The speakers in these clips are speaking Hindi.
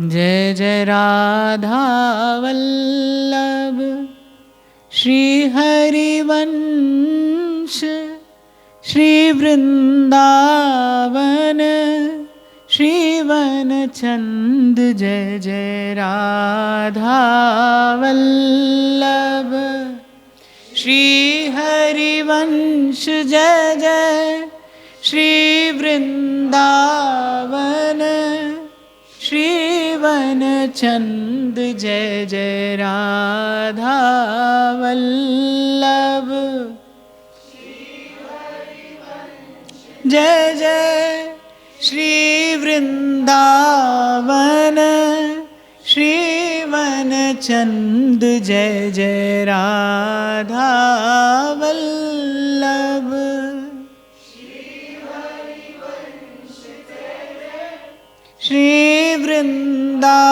जय जय राधा वल्लभ श्री हरिवंश श्री वृंदावन श्रीवन चंद। जय जय राधा वल्लभ श्री हरिवंश जय जय श्री वृंदावन श्रीवन चंद। जय जय राधा वल्लभ जय जय श्री वृंदावन श्रीवन चंद। जय जय राधा वल्लभ श्री वृंदावन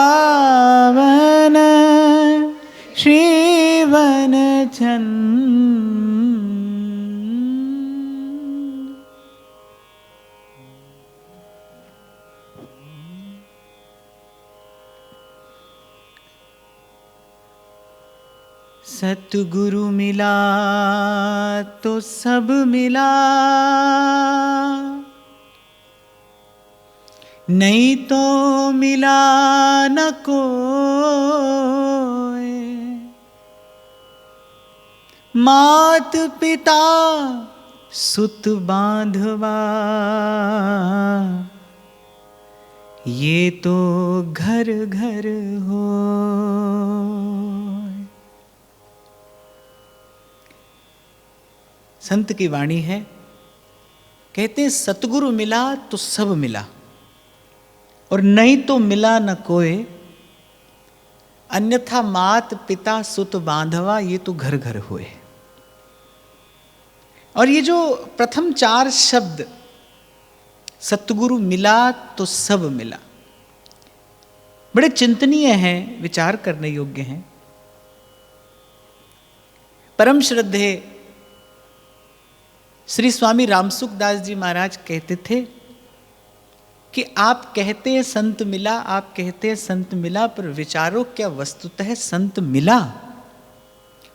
श्रीवन चंद। सतगुरु मिला तो सब मिला, नहीं तो मिला न कोई। मात पिता सुत बांधवा, ये तो घर घर हो। संत की वाणी है, कहते हैं सतगुरु मिला तो सब मिला, और नहीं तो मिला न कोई। अन्यथा मात पिता सुत बांधवा, ये तो घर घर हुए। और ये जो प्रथम चार शब्द सतगुरु मिला तो सब मिला, बड़े चिंतनीय हैं, विचार करने योग्य हैं। परम श्रद्धेय श्री स्वामी रामसुख दास जी महाराज कहते थे कि आप कहते हैं संत मिला, आप कहते हैं संत मिला, पर विचारो क्या वस्तुतः संत मिला।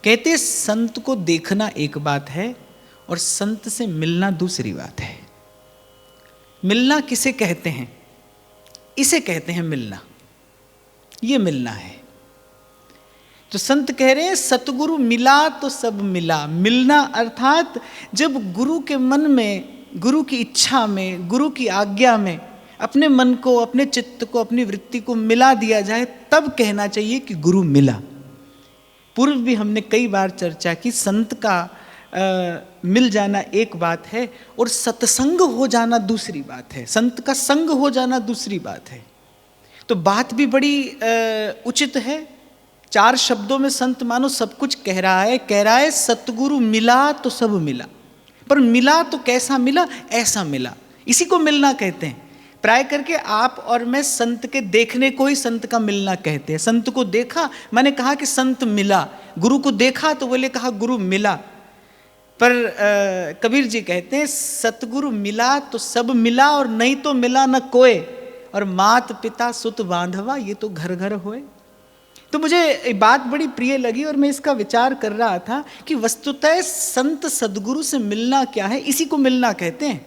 कहते हैं संत को देखना एक बात है और संत से मिलना दूसरी बात है। मिलना किसे कहते हैं? इसे कहते हैं मिलना, ये मिलना है। तो संत कह रहे हैं सतगुरु मिला तो सब मिला। मिलना अर्थात जब गुरु के मन में, गुरु की इच्छा में, गुरु की आज्ञा में अपने मन को, अपने चित्त को, अपनी वृत्ति को मिला दिया जाए, तब कहना चाहिए कि गुरु मिला। पूर्व भी हमने कई बार चर्चा की, संत का मिल जाना एक बात है और सत्संग हो जाना दूसरी बात है, संत का संग हो जाना दूसरी बात है। तो बात भी बड़ी उचित है। चार शब्दों में संत मानो सब कुछ कह रहा है सतगुरु मिला तो सब मिला। पर मिला तो कैसा मिला? ऐसा मिला, इसी को मिलना कहते हैं। प्राय करके आप और मैं संत के देखने को ही संत का मिलना कहते हैं। संत को देखा, मैंने कहा कि संत मिला। गुरु को देखा तो बोले कहा गुरु मिला। पर कबीर जी कहते हैं सतगुरु मिला तो सब मिला, और नहीं तो मिला न कोई। और मात पिता सुत बांधवा, ये तो घर घर होए। तो मुझे बात बड़ी प्रिय लगी और मैं इसका विचार कर रहा था कि वस्तुतः संत सद्गुरु से मिलना क्या है, इसी को मिलना कहते हैं।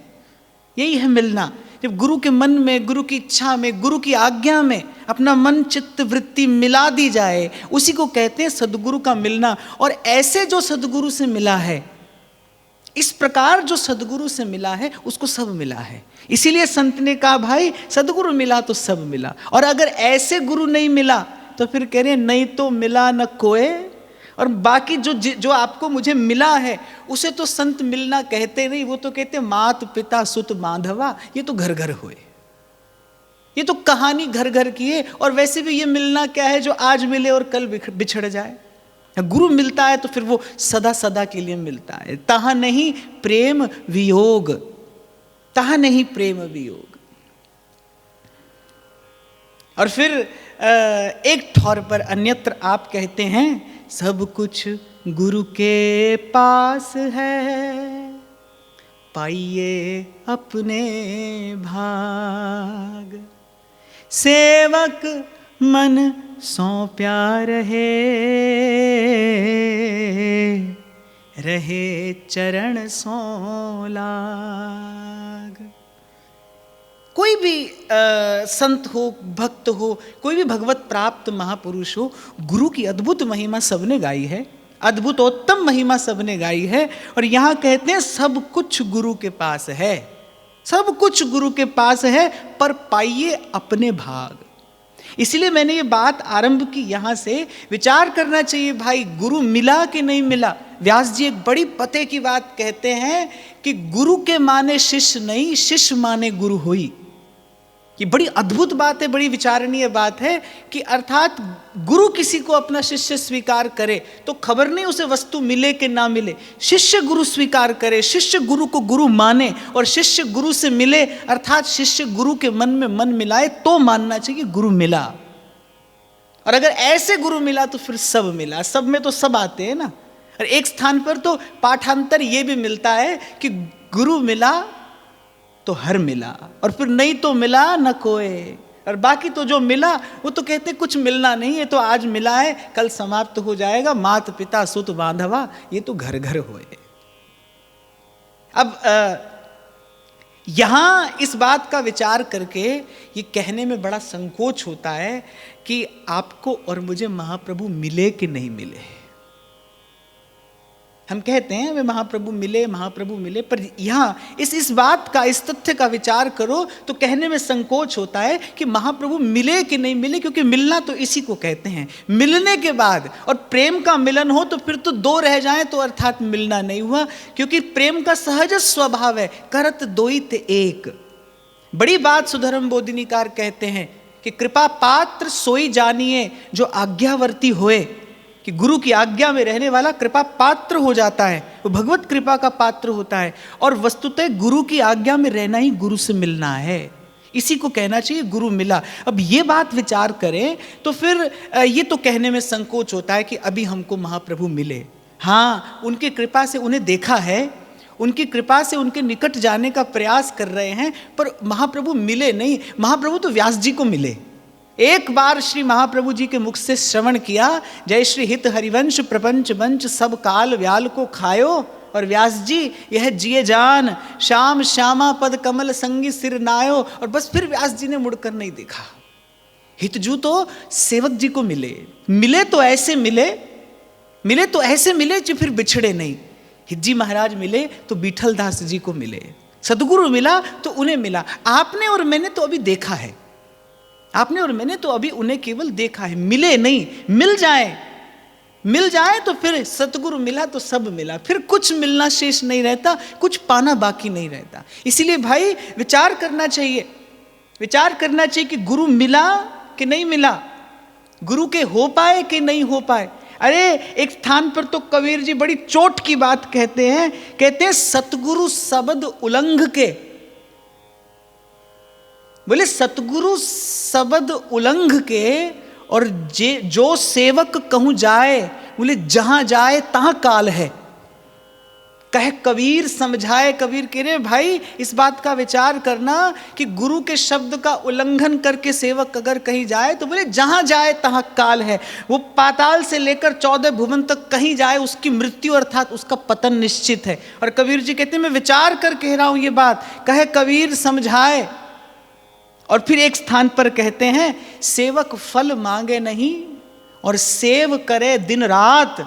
यही है मिलना। जब गुरु के मन में, गुरु की इच्छा में, गुरु की आज्ञा में अपना मन चित्त वृत्ति मिला दी जाए, उसी को कहते हैं सद्गुरु का मिलना। और ऐसे जो सद्गुरु से मिला है, इस प्रकार जो सद्गुरु से मिला है, उसको सब मिला है। इसीलिए संत ने कहा भाई सद्गुरु मिला तो सब मिला। और अगर ऐसे गुरु नहीं मिला तो फिर कह रहे हैं नहीं तो मिला न कोई। और बाकी जो आपको मुझे मिला है उसे तो संत मिलना कहते नहीं, वो तो कहते मात पिता सुत बांधवा, ये तो घर घर हुए। ये तो कहानी घर घर की है। और वैसे भी ये मिलना क्या है जो आज मिले और कल बिछड़ जाए। गुरु मिलता है तो फिर वो सदा सदा के लिए मिलता है। तहाँ नहीं प्रेम वियोग, तहाँ नहीं प्रेम वियोग। और फिर एक ठौर पर अन्यत्र आप कहते हैं सब कुछ गुरु के पास है, पाइए अपने भाग। सेवक मन सौंप्या रहे, रहे चरण सो लाग। कोई भी संत हो, भक्त हो, कोई भी भगवत प्राप्त महापुरुष हो, गुरु की अद्भुत महिमा सबने गाई है, अद्भुतोत्तम महिमा सबने गाई है। और यहाँ कहते हैं सब कुछ गुरु के पास है, सब कुछ गुरु के पास है, पर पाइए अपने भाग। इसलिए मैंने ये बात आरंभ की, यहाँ से विचार करना चाहिए भाई, गुरु मिला कि नहीं मिला। व्यास जी एक बड़ी पते की बात कहते हैं कि गुरु के माने शिष्य नहीं, शिष्य माने गुरु हुई। ये बड़ी अद्भुत बात है, बड़ी विचारणीय बात है कि अर्थात गुरु किसी को अपना शिष्य स्वीकार करे तो खबर नहीं उसे वस्तु मिले कि ना मिले, शिष्य गुरु स्वीकार करे, शिष्य गुरु को गुरु माने और शिष्य गुरु से मिले, अर्थात शिष्य गुरु के मन में मन मिलाए तो मानना चाहिए गुरु मिला। और अगर ऐसे गुरु मिला तो फिर सब मिला, सब में तो सब आते हैं ना। और एक स्थान पर तो पाठांतर ये भी मिलता है कि गुरु मिला तो हर मिला, और फिर नहीं तो मिला न कोई। और बाकी तो जो मिला वो तो कहते कुछ मिलना नहीं है, तो आज मिला है कल समाप्त हो जाएगा, मात पिता सुत बांधवा ये तो घर घर होए। अब यहां इस बात का विचार करके ये कहने में बड़ा संकोच होता है कि आपको और मुझे महाप्रभु मिले कि नहीं मिले। हम कहते हैं वे महाप्रभु मिले, महाप्रभु मिले, पर यहाँ इस बात का, इस तथ्य का विचार करो तो कहने में संकोच होता है कि महाप्रभु मिले कि नहीं मिले, क्योंकि मिलना तो इसी को कहते हैं। मिलने के बाद और प्रेम का मिलन हो तो फिर तो दो रह जाएं तो अर्थात मिलना नहीं हुआ, क्योंकि प्रेम का सहज स्वभाव है, करत दोइत एक। बड़ी बात सुधर्म बोधिनीकार कहते हैं कि कृपा पात्र सोई जानिए जो आज्ञावर्ती होए, कि गुरु की आज्ञा में रहने वाला कृपा पात्र हो जाता है, वो भगवत कृपा का पात्र होता है। और वस्तुतः गुरु की आज्ञा में रहना ही गुरु से मिलना है, इसी को कहना चाहिए गुरु मिला। अब ये बात विचार करें तो फिर ये तो कहने में संकोच होता है कि अभी हमको महाप्रभु मिले। हाँ, उनकी कृपा से उन्हें देखा है, उनकी कृपा से उनके निकट जाने का प्रयास कर रहे हैं, पर महाप्रभु मिले नहीं। महाप्रभु तो व्यास जी को मिले। एक बार श्री महाप्रभु जी के मुख से श्रवण किया, जय श्री हित हरिवंश प्रपंच वंश सब काल व्याल को खायो, और व्यास जी यह जिए जान श्याम श्यामा पद कमल संगी सिर नायो, और बस फिर व्यास जी ने मुड़कर नहीं देखा। हितजू तो सेवक जी को मिले, मिले तो ऐसे मिले, मिले तो ऐसे मिले जो फिर बिछड़े नहीं। हित जी महाराज मिले तो बीठल दास जी को मिले, सदगुरु मिला तो उन्हें मिला। आपने और मैंने तो अभी देखा है, आपने और मैंने तो अभी उन्हें केवल देखा है, मिले नहीं। मिल जाए तो फिर सतगुरु मिला तो सब मिला, फिर कुछ मिलना शेष नहीं रहता, कुछ पाना बाकी नहीं रहता। इसीलिए भाई विचार करना चाहिए, विचार करना चाहिए कि गुरु मिला कि नहीं मिला, गुरु के हो पाए कि नहीं हो पाए। अरे एक स्थान पर तो कबीर जी बड़ी चोट की बात कहते हैं सतगुरु शब्द उल्लंघ के, बोले सतगुरु शब्द उल्लंघ के और जो सेवक कहूं जाए, बोले जहां जाए तहां काल है। कह कबीर समझाए, कबीर कह रहे भाई इस बात का विचार करना कि गुरु के शब्द का उल्लंघन करके सेवक अगर कहीं जाए तो बोले जहां जाए तहां काल है। वो पाताल से लेकर 14 भुवन तक कहीं जाए उसकी मृत्यु अर्थात उसका पतन निश्चित है। और कबीर जी कहते हैं मैं विचार कर कह रहा हूं ये बात, कहे कबीर समझाए। और फिर एक स्थान पर कहते हैं सेवक फल मांगे नहीं और सेव करे दिन रात,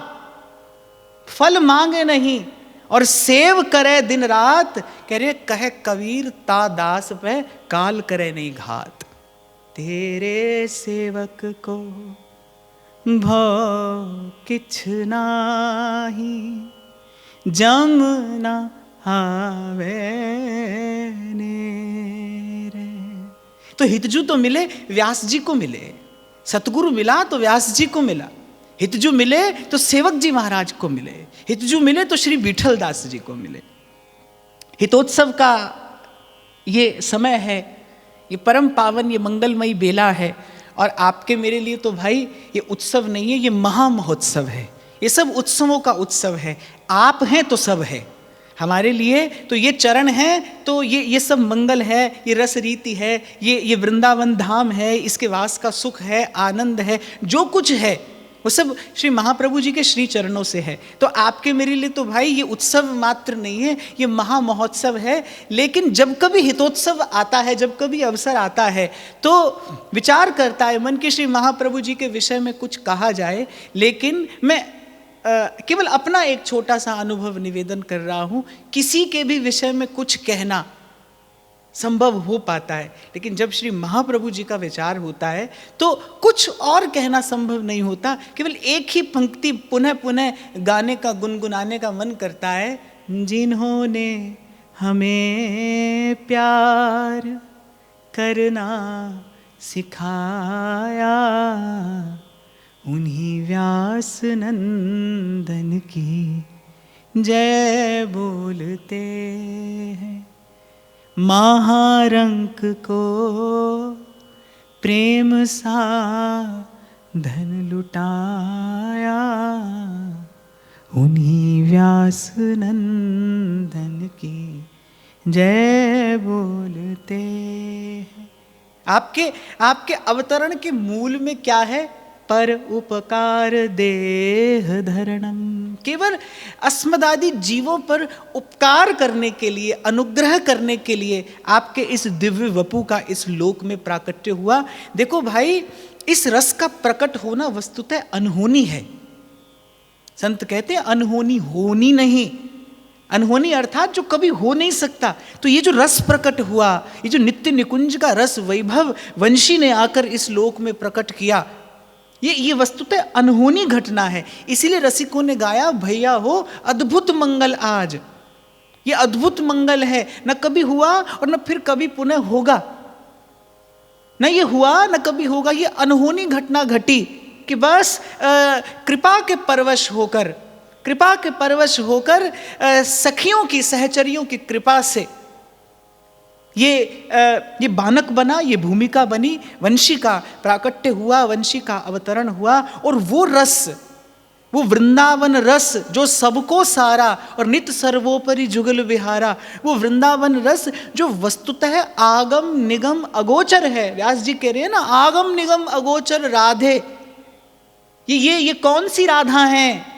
फल मांगे नहीं और सेव करे दिन रात। कह रहे कहे कबीर ता दास पे काल करे नहीं घात। तेरे सेवक को भव किछ नाही जमुना आवे नेरे। तो हितजू तो मिले, व्यास जी को मिले, सतगुरु मिला तो व्यास जी को मिला, हितजू मिले तो सेवक जी महाराज को मिले, हितजू मिले तो श्री बीठल दास जी को मिले। हितोत्सव का ये समय है, ये परम पावन, ये मंगलमयी बेला है। और आपके मेरे लिए तो भाई ये उत्सव नहीं है, ये महा महोत्सव है। ये सब उत्सवों का उत्सव है। आप हैं तो सब है, हमारे लिए तो ये चरण है, तो ये सब मंगल है, ये रस रीति है, ये वृंदावन धाम है, इसके वास का सुख है, आनंद है, जो कुछ है वो सब श्री महाप्रभु जी के श्री चरणों से है। तो आपके मेरे लिए तो भाई ये उत्सव मात्र नहीं है, ये महा महोत्सव है। लेकिन जब कभी हितोत्सव आता है, जब कभी अवसर आता है, तो विचार करता है मन कि श्री महाप्रभु जी के विषय में कुछ कहा जाए। लेकिन मैं केवल अपना एक छोटा सा अनुभव निवेदन कर रहा हूँ। किसी के भी विषय में कुछ कहना संभव हो पाता है, लेकिन जब श्री महाप्रभु जी का विचार होता है तो कुछ और कहना संभव नहीं होता। केवल एक ही पंक्ति पुनः पुनः गाने का, गुनगुनाने का मन करता है। जिन्होंने हमें प्यार करना सिखाया, उन्हीं व्यास नंदन की जय बोलते हैं। महारंक को प्रेम सा धन लुटाया, उन्हीं व्यास नंदन की जय बोलते हैं। आपके अवतरण के मूल में क्या है? पर उपकार देह धरणम। केवल अस्मदादि जीवों पर उपकार करने के लिए, अनुग्रह करने के लिए आपके इस दिव्य वपु का इस लोक में प्राकट्य हुआ। देखो भाई, इस रस का प्रकट होना वस्तुतः अनहोनी है। संत कहते हैं अनहोनी होनी नहीं, अनहोनी अर्थात जो कभी हो नहीं सकता। तो ये जो रस प्रकट हुआ, ये जो नित्य निकुंज का रस वैभव वंशी ने आकर इस लोक में प्रकट किया, ये वस्तुतः अनहोनी घटना है। इसीलिए रसिकों ने गाया, भैया हो अद्भुत मंगल आज। ये अद्भुत मंगल है, न कभी हुआ और न फिर कभी पुनः होगा। न ये हुआ न कभी होगा, ये अनहोनी घटना घटी कि बस कृपा के परवश होकर सखियों की, सहचरियों की कृपा से ये बानक बना, ये भूमिका बनी, वंशी का प्राकट्य हुआ, वंशी का अवतरण हुआ। और वो रस, वो वृंदावन रस जो सबको सारा और नित सर्वोपरि जुगल विहारा, वो वृंदावन रस जो वस्तुतः आगम निगम अगोचर है। व्यास जी कह रहे हैं ना, आगम निगम अगोचर राधे। ये कौन सी राधा हैं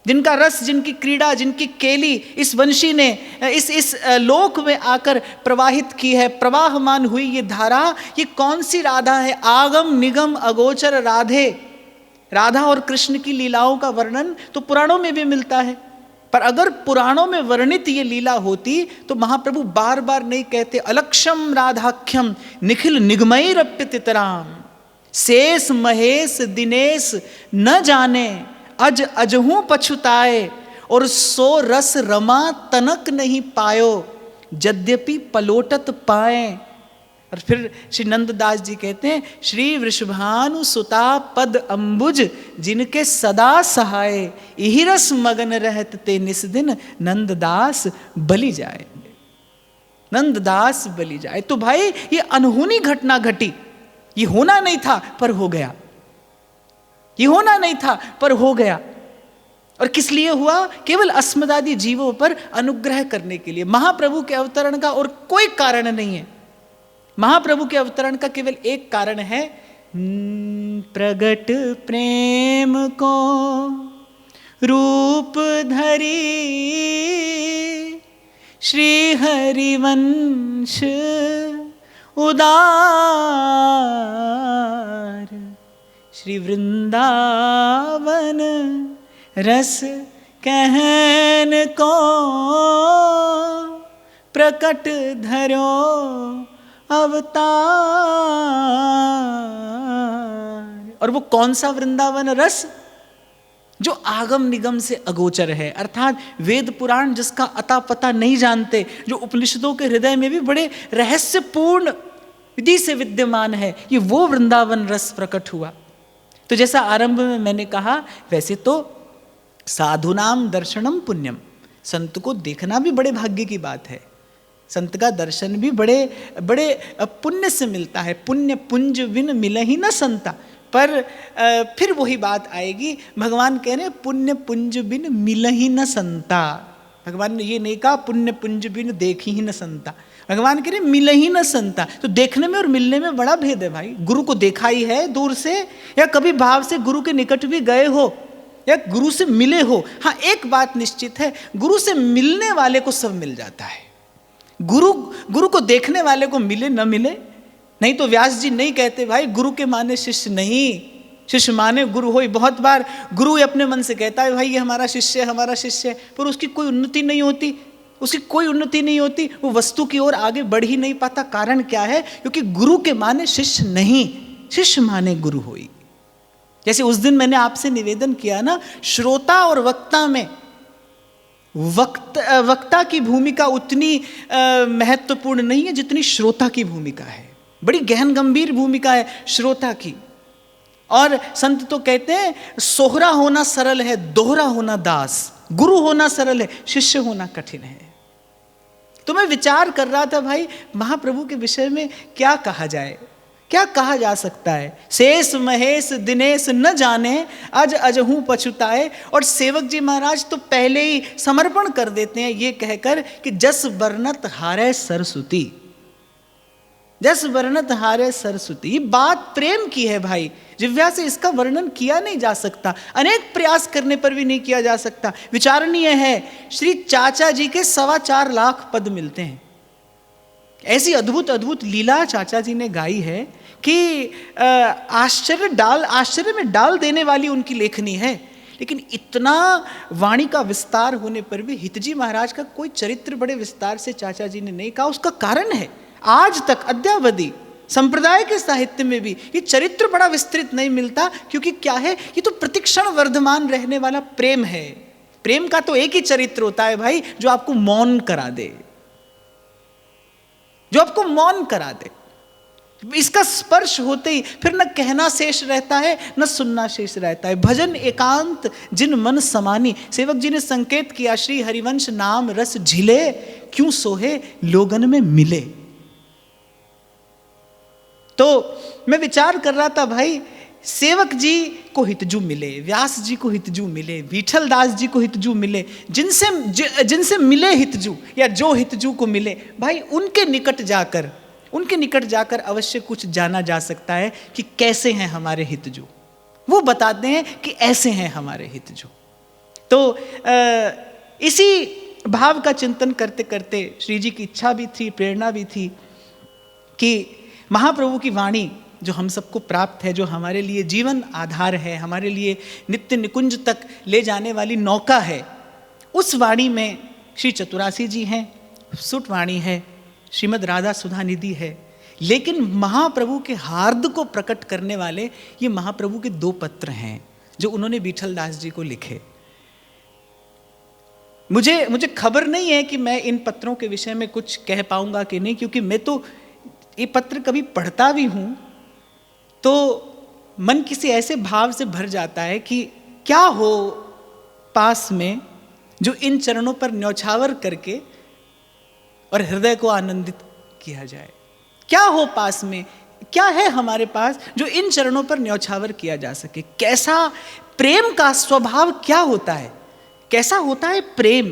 जिनका रस, जिनकी क्रीड़ा, जिनकी केली इस वंशी ने इस लोक में आकर प्रवाहित की है, प्रवाहमान हुई ये धारा। ये कौन सी राधा है? आगम निगम अगोचर राधे। राधा और कृष्ण की लीलाओं का वर्णन तो पुराणों में भी मिलता है, पर अगर पुराणों में वर्णित ये लीला होती तो महाप्रभु बार बार नहीं कहते अलक्षम राधाख्यम निखिल निगमैरप्यतितराम, शेष महेश दिनेश न जाने अज अजहू पछुताए, और सो रस रमा तनक नहीं पायो यद्यपि पलोटत पाए। और फिर श्री नंददास जी कहते हैं, श्री वृषभानु सुता पद अंबुज जिनके सदा सहाय, यही रस मगन रहत ते निस दिन नंददास बलि जाए, नंददास बलि जाए। तो भाई ये अनहोनी घटना घटी। ये होना नहीं था पर हो गया, ये होना नहीं था पर हो गया। और किस लिए हुआ? केवल अस्मदादि जीवों पर अनुग्रह करने के लिए। महाप्रभु के अवतरण का और कोई कारण नहीं है। महाप्रभु के अवतरण का केवल एक कारण है, प्रगट प्रेम को रूप धरी श्री हरिवंश उदार, श्री वृंदावन रस कहन को प्रकट धरो अवतार। और वो कौन सा वृंदावन रस? जो आगम निगम से अगोचर है, अर्थात वेद पुराण जिसका अता पता नहीं जानते, जो उपनिषदों के हृदय में भी बड़े रहस्यपूर्ण विधि से विद्यमान है, ये वो वृंदावन रस प्रकट हुआ। तो जैसा आरंभ में मैंने कहा, वैसे तो साधुनाम दर्शनम पुण्यम, संत को देखना भी बड़े भाग्य की बात है। संत का दर्शन भी बड़े बड़े पुण्य से मिलता है। पुण्य पुंज बिन मिल ही न संता। पर फिर वही बात आएगी, भगवान कह रहे पुण्य पुंज बिन मिल ही न संता। भगवान ने ये नहीं कहा पुण्य पुंज बिन देखी ही न संता, भगवान कह रहे मिले ही न संता। तो देखने में और मिलने में बड़ा भेद है भाई। गुरु को देखा ही है दूर से, या कभी भाव से गुरु के निकट भी गए हो, या गुरु से मिले हो। हाँ, एक बात निश्चित है, गुरु से मिलने वाले को सब मिल जाता है। गुरु को देखने वाले को मिले न मिले। नहीं तो व्यास जी नहीं कहते भाई गुरु के माने शिष्य नहीं, शिष्य माने गुरु हो। बहुत बार गुरु अपने मन से कहता है भाई ये हमारा शिष्य है, हमारा शिष्य है, पर उसकी कोई उन्नति नहीं होती, उसकी कोई उन्नति नहीं होती, वो वस्तु की ओर आगे बढ़ ही नहीं पाता। कारण क्या है? क्योंकि गुरु के माने शिष्य नहीं, शिष्य माने गुरु होई। जैसे उस दिन मैंने आपसे निवेदन किया ना, श्रोता और वक्ता में वक्ता की भूमिका उतनी महत्वपूर्ण नहीं है जितनी श्रोता की भूमिका है। बड़ी गहन गंभीर भूमिका है श्रोता की। और संत तो कहते हैं सोहरा होना सरल है, दोहरा होना दास। गुरु होना सरल है, शिष्य होना कठिन है। तो मैं विचार कर रहा था भाई महाप्रभु के विषय में क्या कहा जाए, क्या कहा जा सकता है। शेष महेश दिनेश न जाने अज अजहू पछुताए। और सेवक जी महाराज तो पहले ही समर्पण कर देते हैं ये कहकर कि जस बरनत हारे सरस्वती, जस वर्णत हारे सरस्वती। ये बात प्रेम की है भाई, जिह्वा से इसका वर्णन किया नहीं जा सकता, अनेक प्रयास करने पर भी नहीं किया जा सकता। विचारणीय है, श्री चाचा जी के 4.25 लाख पद मिलते हैं। ऐसी अद्भुत अद्भुत लीला चाचा जी ने गाई है कि आश्चर्य में डाल देने वाली उनकी लेखनी है। लेकिन इतना वाणी का विस्तार होने पर भी हितजी महाराज का कोई चरित्र बड़े विस्तार से चाचा जी ने नहीं कहा। उसका कारण है आज तक अद्यावधि संप्रदाय के साहित्य में भी ये चरित्र बड़ा विस्तृत नहीं मिलता। क्योंकि क्या है, ये तो प्रतिक्षण वर्धमान रहने वाला प्रेम है। प्रेम का तो एक ही चरित्र होता है भाई, जो आपको मौन करा दे, जो आपको मौन करा दे। इसका स्पर्श होते ही फिर न कहना शेष रहता है न सुनना शेष रहता है। भजन एकांत जिन मन समानी। सेवक जी ने संकेत किया, श्री हरिवंश नाम रस झिले, क्यों सोहे लोगन में मिले। तो मैं विचार कर रहा था भाई, सेवक जी को हितजू मिले, व्यास जी को हितजू मिले, विठल दास जी को हितजू मिले, जिनसे मिले हितजू, या जो हितजू को मिले भाई, उनके निकट जाकर अवश्य कुछ जाना जा सकता है कि कैसे हैं हमारे हितजू। वो बताते हैं कि ऐसे हैं हमारे हितजू। तो इसी भाव का चिंतन करते करते श्री जी की इच्छा भी थी, प्रेरणा भी थी कि महाप्रभु की वाणी जो हम सबको प्राप्त है, जो हमारे लिए जीवन आधार है, हमारे लिए नित्य निकुंज तक ले जाने वाली नौका है, उस वाणी में श्री चतुरासी जी हैं, सुट वाणी है, श्रीमद् राधा सुधा निधि है। लेकिन महाप्रभु के हार्द को प्रकट करने वाले ये महाप्रभु के 2 पत्र हैं जो उन्होंने विठल दास जी को लिखे। मुझे खबर नहीं है कि मैं इन पत्रों के विषय में कुछ कह पाऊंगा कि नहीं, क्योंकि मैं तो ये पत्र कभी पढ़ता भी हूं तो मन किसी ऐसे भाव से भर जाता है कि क्या हो पास में जो इन चरणों पर न्यौछावर करके और हृदय को आनंदित किया जाए। क्या हो पास में, क्या है हमारे पास जो इन चरणों पर न्यौछावर किया जा सके। कैसा प्रेम का स्वभाव क्या होता है, कैसा होता है प्रेम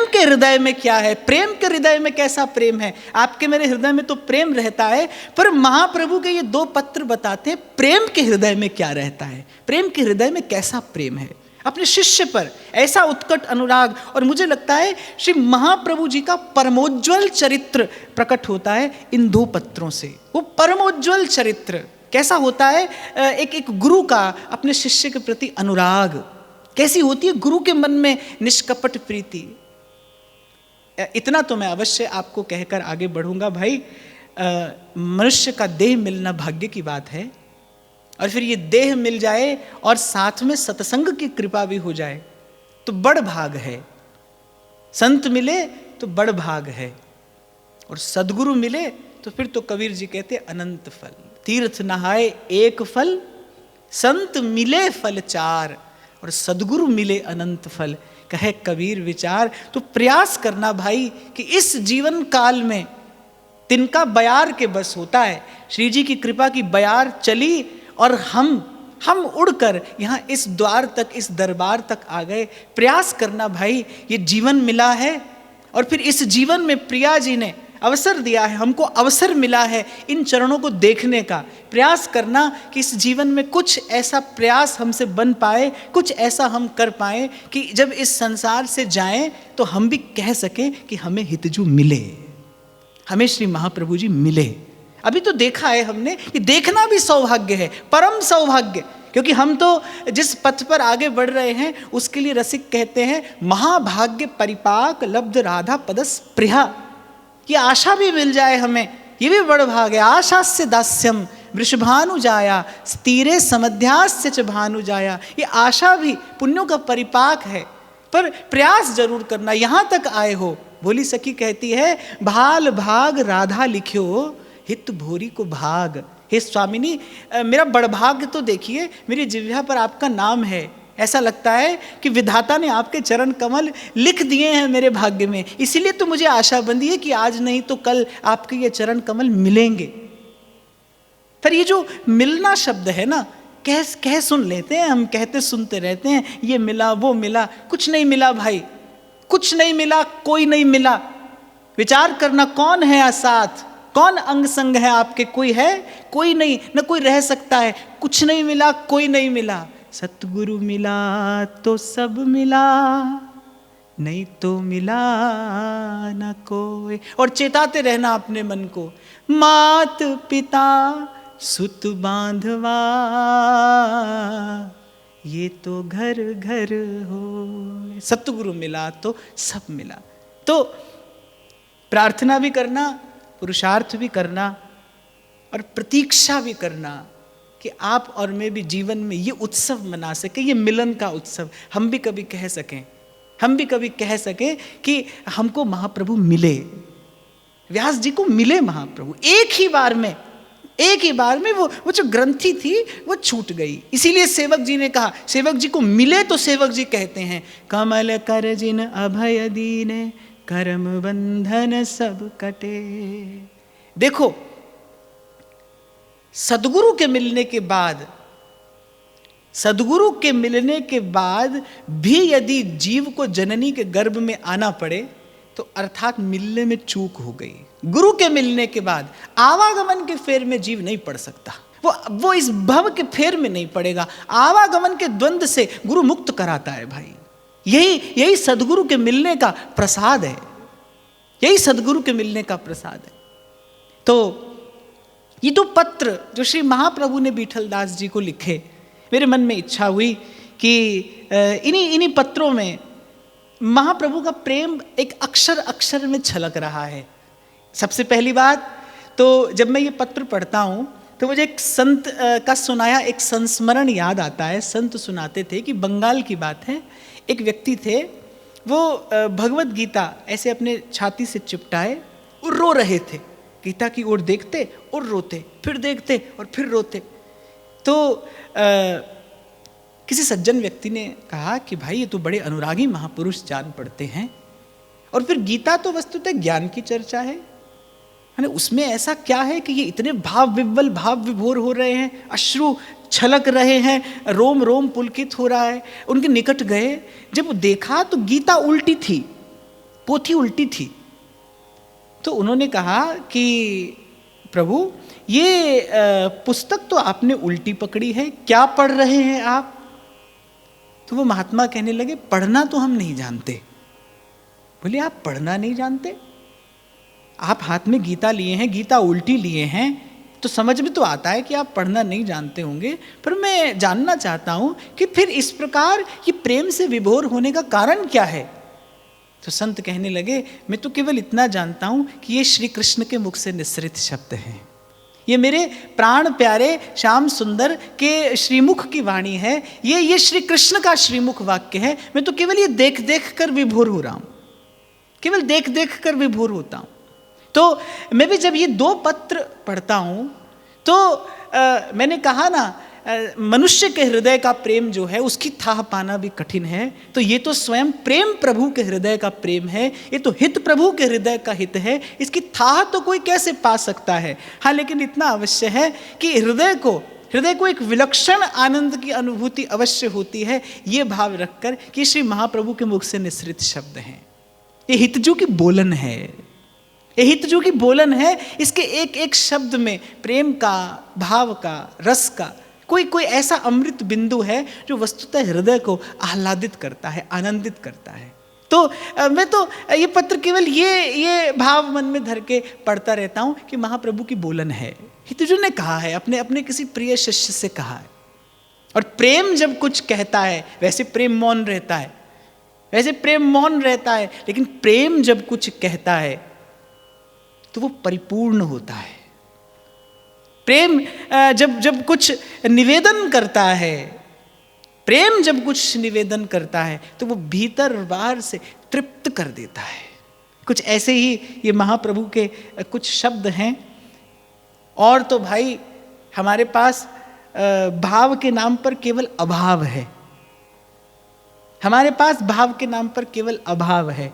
के हृदय में क्या है, प्रेम के हृदय में कैसा प्रेम है। आपके मेरे हृदय में तो प्रेम रहता है, पर महाप्रभु के ये 2 पत्र बताते हैं प्रेम के हृदय में क्या रहता है, प्रेम के हृदय में कैसा प्रेम है। अपने शिष्य पर ऐसा उत्कट अनुराग। और मुझे लगता है श्री महाप्रभु जी का परमोज्वल चरित्र प्रकट होता है इन 2 पत्रों से। वो परमोज्वल चरित्र कैसा होता है, एक गुरु का अपने शिष्य के प्रति अनुराग कैसी होती है, गुरु के मन में निष्कपट प्रीति। इतना तो मैं अवश्य आपको कहकर आगे बढ़ूंगा भाई। मनुष्य का देह मिलना भाग्य की बात है, और फिर ये देह मिल जाए और साथ में सत्संग की कृपा भी हो जाए तो बड़ भाग है। संत मिले तो बड़ भाग है, और सदगुरु मिले तो फिर तो कबीर जी कहते अनंत फल। तीर्थ नहाए एक फल, संत मिले फल 4, और सदगुरु मिले अनंत फल। कहे कबीर विचार। तो प्रयास करना भाई कि इस जीवन काल में तिनका बयार के बस होता है। श्री जी की कृपा की बयार चली और हम हम उड़कर यहाँ इस द्वार तक, इस दरबार तक आ गए। प्रयास करना भाई, ये जीवन मिला है और फिर इस जीवन में प्रिया जी ने अवसर दिया है, हमको अवसर मिला है इन चरणों को देखने का। प्रयास करना कि इस जीवन में कुछ ऐसा प्रयास हमसे बन पाए, कुछ ऐसा हम कर पाए कि जब इस संसार से जाएं तो हम भी कह सकें कि हमें हितजू मिले, हमें श्री महाप्रभु जी मिले। अभी तो देखा है हमने कि देखना भी सौभाग्य है, परम सौभाग्य, क्योंकि हम तो जिस पथ पर आगे बढ़ रहे हैं उसके लिए रसिक कहते हैं महाभाग्य परिपाक लब्ध राधा पदस प्रिया। ये आशा भी मिल जाए हमें, ये भी बड़ भाग है। आशा से दास्यम वृषभानु जाया स्तीरे समध्यास्य च भानु जाया। ये आशा भी पुण्यों का परिपाक है, पर प्रयास जरूर करना। यहाँ तक आए हो, भोली सखी कहती है भाल भाग राधा लिख्यो हित भोरी को भाग। हे स्वामिनी, मेरा बड़भाग्य तो देखिए, मेरी जिह्वा पर आपका नाम है। ऐसा लगता है कि विधाता ने आपके चरण कमल लिख दिए हैं मेरे भाग्य में, इसीलिए तो मुझे आशा बंधी है कि आज नहीं तो कल आपके ये चरण कमल मिलेंगे। पर ये जो मिलना शब्द है ना, कह सुन लेते हैं हम, कहते सुनते रहते हैं ये मिला वो मिला, कुछ नहीं मिला भाई, कुछ नहीं मिला, कोई नहीं मिला। विचार करना कौन है साथ, कौन अंग संग है आपके, कोई है? कोई नहीं, न कोई रह सकता है। कुछ नहीं मिला, कोई नहीं मिला। सतगुरु मिला तो सब मिला, नहीं तो मिला न कोई। और चेताते रहना अपने मन को, मात पिता सुत बांधवा ये तो घर घर हो। सतगुरु मिला तो सब मिला। तो प्रार्थना भी करना, पुरुषार्थ भी करना और प्रतीक्षा भी करना कि आप और मैं भी जीवन में ये उत्सव मना सके, ये मिलन का उत्सव हम भी कभी कह सकें, हम भी कभी कह सकें कि हमको महाप्रभु मिले। व्यास जी को मिले महाप्रभु एक ही बार में, एक ही बार में वो जो ग्रंथि थी वो छूट गई। इसीलिए सेवक जी ने कहा, सेवक जी को मिले तो सेवक जी कहते हैं कमल कर जिन अभय दीने कर्म बंधन सब कटे। देखो, सदगुरु के मिलने के बाद, सदगुरु के मिलने के बाद भी यदि जीव को जननी के गर्भ में आना पड़े तो अर्थात मिलने में चूक हो गई। गुरु के मिलने के बाद आवागमन के फेर में जीव नहीं पड़ सकता, वो इस भव के फेर में नहीं पड़ेगा। आवागमन के द्वंद्व से गुरु मुक्त कराता है भाई। यही सदगुरु के मिलने का प्रसाद है, यही सदगुरु के मिलने का प्रसाद है। तो ये दो पत्र जो श्री महाप्रभु ने विठलदास जी को लिखे, मेरे मन में इच्छा हुई कि इन्हीं पत्रों में महाप्रभु का प्रेम एक अक्षर अक्षर में छलक रहा है। सबसे पहली बात तो जब मैं ये पत्र पढ़ता हूँ तो मुझे एक संत का सुनाया एक संस्मरण याद आता है। संत सुनाते थे कि बंगाल की बात है, एक व्यक्ति थे, वो भगवत गीता ऐसे अपने छाती से चिपटाए और रो रहे थे। गीता की ओर देखते और रोते, फिर देखते और फिर रोते। तो किसी सज्जन व्यक्ति ने कहा कि भाई ये तो बड़े अनुरागी महापुरुष जान पड़ते हैं, और फिर गीता तो वस्तुतः ज्ञान की चर्चा है, उसमें ऐसा क्या है कि ये इतने भाव विव्वल भाव विभोर हो रहे हैं, अश्रु छलक रहे हैं, रोम रोम पुलकित हो रहा है। उनके निकट गए, जब देखा तो गीता उल्टी थी, पोथी उल्टी थी। तो उन्होंने कहा कि प्रभु ये पुस्तक तो आपने उल्टी पकड़ी है, क्या पढ़ रहे हैं आप? तो वो महात्मा कहने लगे पढ़ना तो हम नहीं जानते। बोले आप पढ़ना नहीं जानते? आप हाथ में गीता लिए हैं, गीता उल्टी लिए हैं, तो समझ में तो आता है कि आप पढ़ना नहीं जानते होंगे, पर मैं जानना चाहता हूं कि फिर इस प्रकार ये प्रेम से विभोर होने का कारण क्या है? तो संत कहने लगे मैं तो केवल इतना जानता हूं कि ये श्री कृष्ण के मुख से निस्सृत शब्द हैं, ये मेरे प्राण प्यारे श्याम सुंदर के श्रीमुख की वाणी है, ये श्री कृष्ण का श्रीमुख वाक्य है। मैं तो केवल ये देख देख कर विभोर हो रहा हूं, केवल देख देख कर विभोर होता हूं। तो मैं भी जब ये दो पत्र पढ़ता हूं तो मैंने कहा ना, मनुष्य के हृदय का प्रेम जो है उसकी थाह पाना भी कठिन है। तो ये तो स्वयं प्रेम प्रभु के हृदय का प्रेम है, ये तो हित प्रभु के हृदय का हित है, इसकी थाह तो कोई कैसे पा सकता है। हाँ, लेकिन इतना अवश्य है कि हृदय को हृदय को एक विलक्षण आनंद की अनुभूति अवश्य होती है, ये भाव रखकर कि श्री महाप्रभु के मुख से निसृत शब्द हैं। ये हितजू की बोलन है, ये हितजू की बोलन है। इसके एक एक शब्द में प्रेम का, भाव का, रस का कोई ऐसा अमृत बिंदु है जो वस्तुतः हृदय को आह्लादित करता है, आनंदित करता है। तो मैं तो ये पत्र केवल ये भाव मन में धर के पढ़ता रहता हूँ कि महाप्रभु की बोलन है। हितजू ने कहा है, अपने अपने किसी प्रिय शिष्य से कहा है। और प्रेम जब कुछ कहता है, वैसे प्रेम मौन रहता है, वैसे प्रेम मौन रहता है, लेकिन प्रेम जब कुछ कहता है तो वो परिपूर्ण होता है। प्रेम जब कुछ निवेदन करता है, प्रेम जब कुछ निवेदन करता है तो वो भीतर और बाहर से तृप्त कर देता है। कुछ ऐसे ही ये महाप्रभु के कुछ शब्द हैं। और तो भाई हमारे पास भाव के नाम पर केवल अभाव है, हमारे पास भाव के नाम पर केवल अभाव है।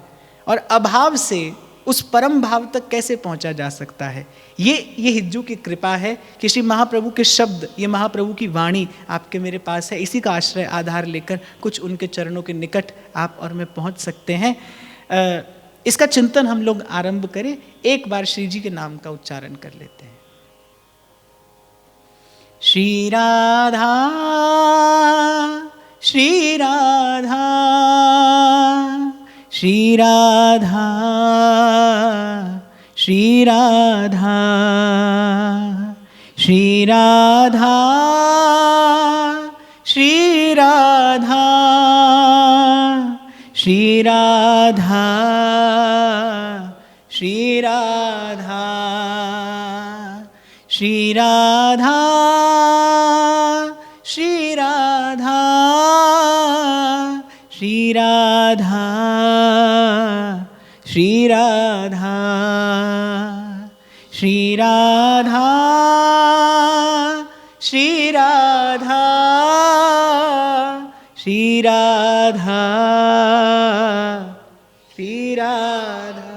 और अभाव से उस परम भाव तक कैसे पहुंचा जा सकता है? ये हिज्जू की कृपा है कि श्री महाप्रभु के शब्द, ये महाप्रभु की वाणी आपके मेरे पास है। इसी का आश्रय आधार लेकर कुछ उनके चरणों के निकट आप और मैं पहुंच सकते हैं। इसका चिंतन हम लोग आरंभ करें। एक बार श्री जी के नाम का उच्चारण कर लेते हैं। श्री राधा, श्री राधा, श्री राधा, श्री राधा, श्री राधा, श्री राधा, श्री राधा, श्री राधा, श्री राधा, श्री राधा, श्री राधा, श्री राधा, श्री राधा, श्री राधा, श्री राधा, श्री राधा,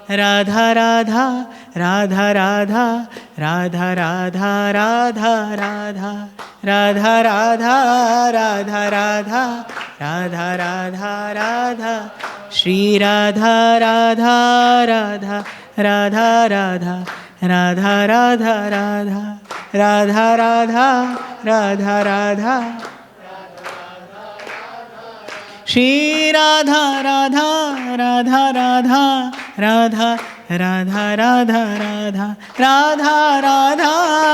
राधा राधा, राधा राधा, राधा राधा, राधा राधा, राधा राधा, राधा राधा, राधा राधा, राधा, श्री राधा राधा राधा, राधा राधा, राधा राधा, राधा, राधा राधा, राधा राधा, श्री राधा राधा, राधा राधा, राधा राधा, राधा राधा, राधा राधा,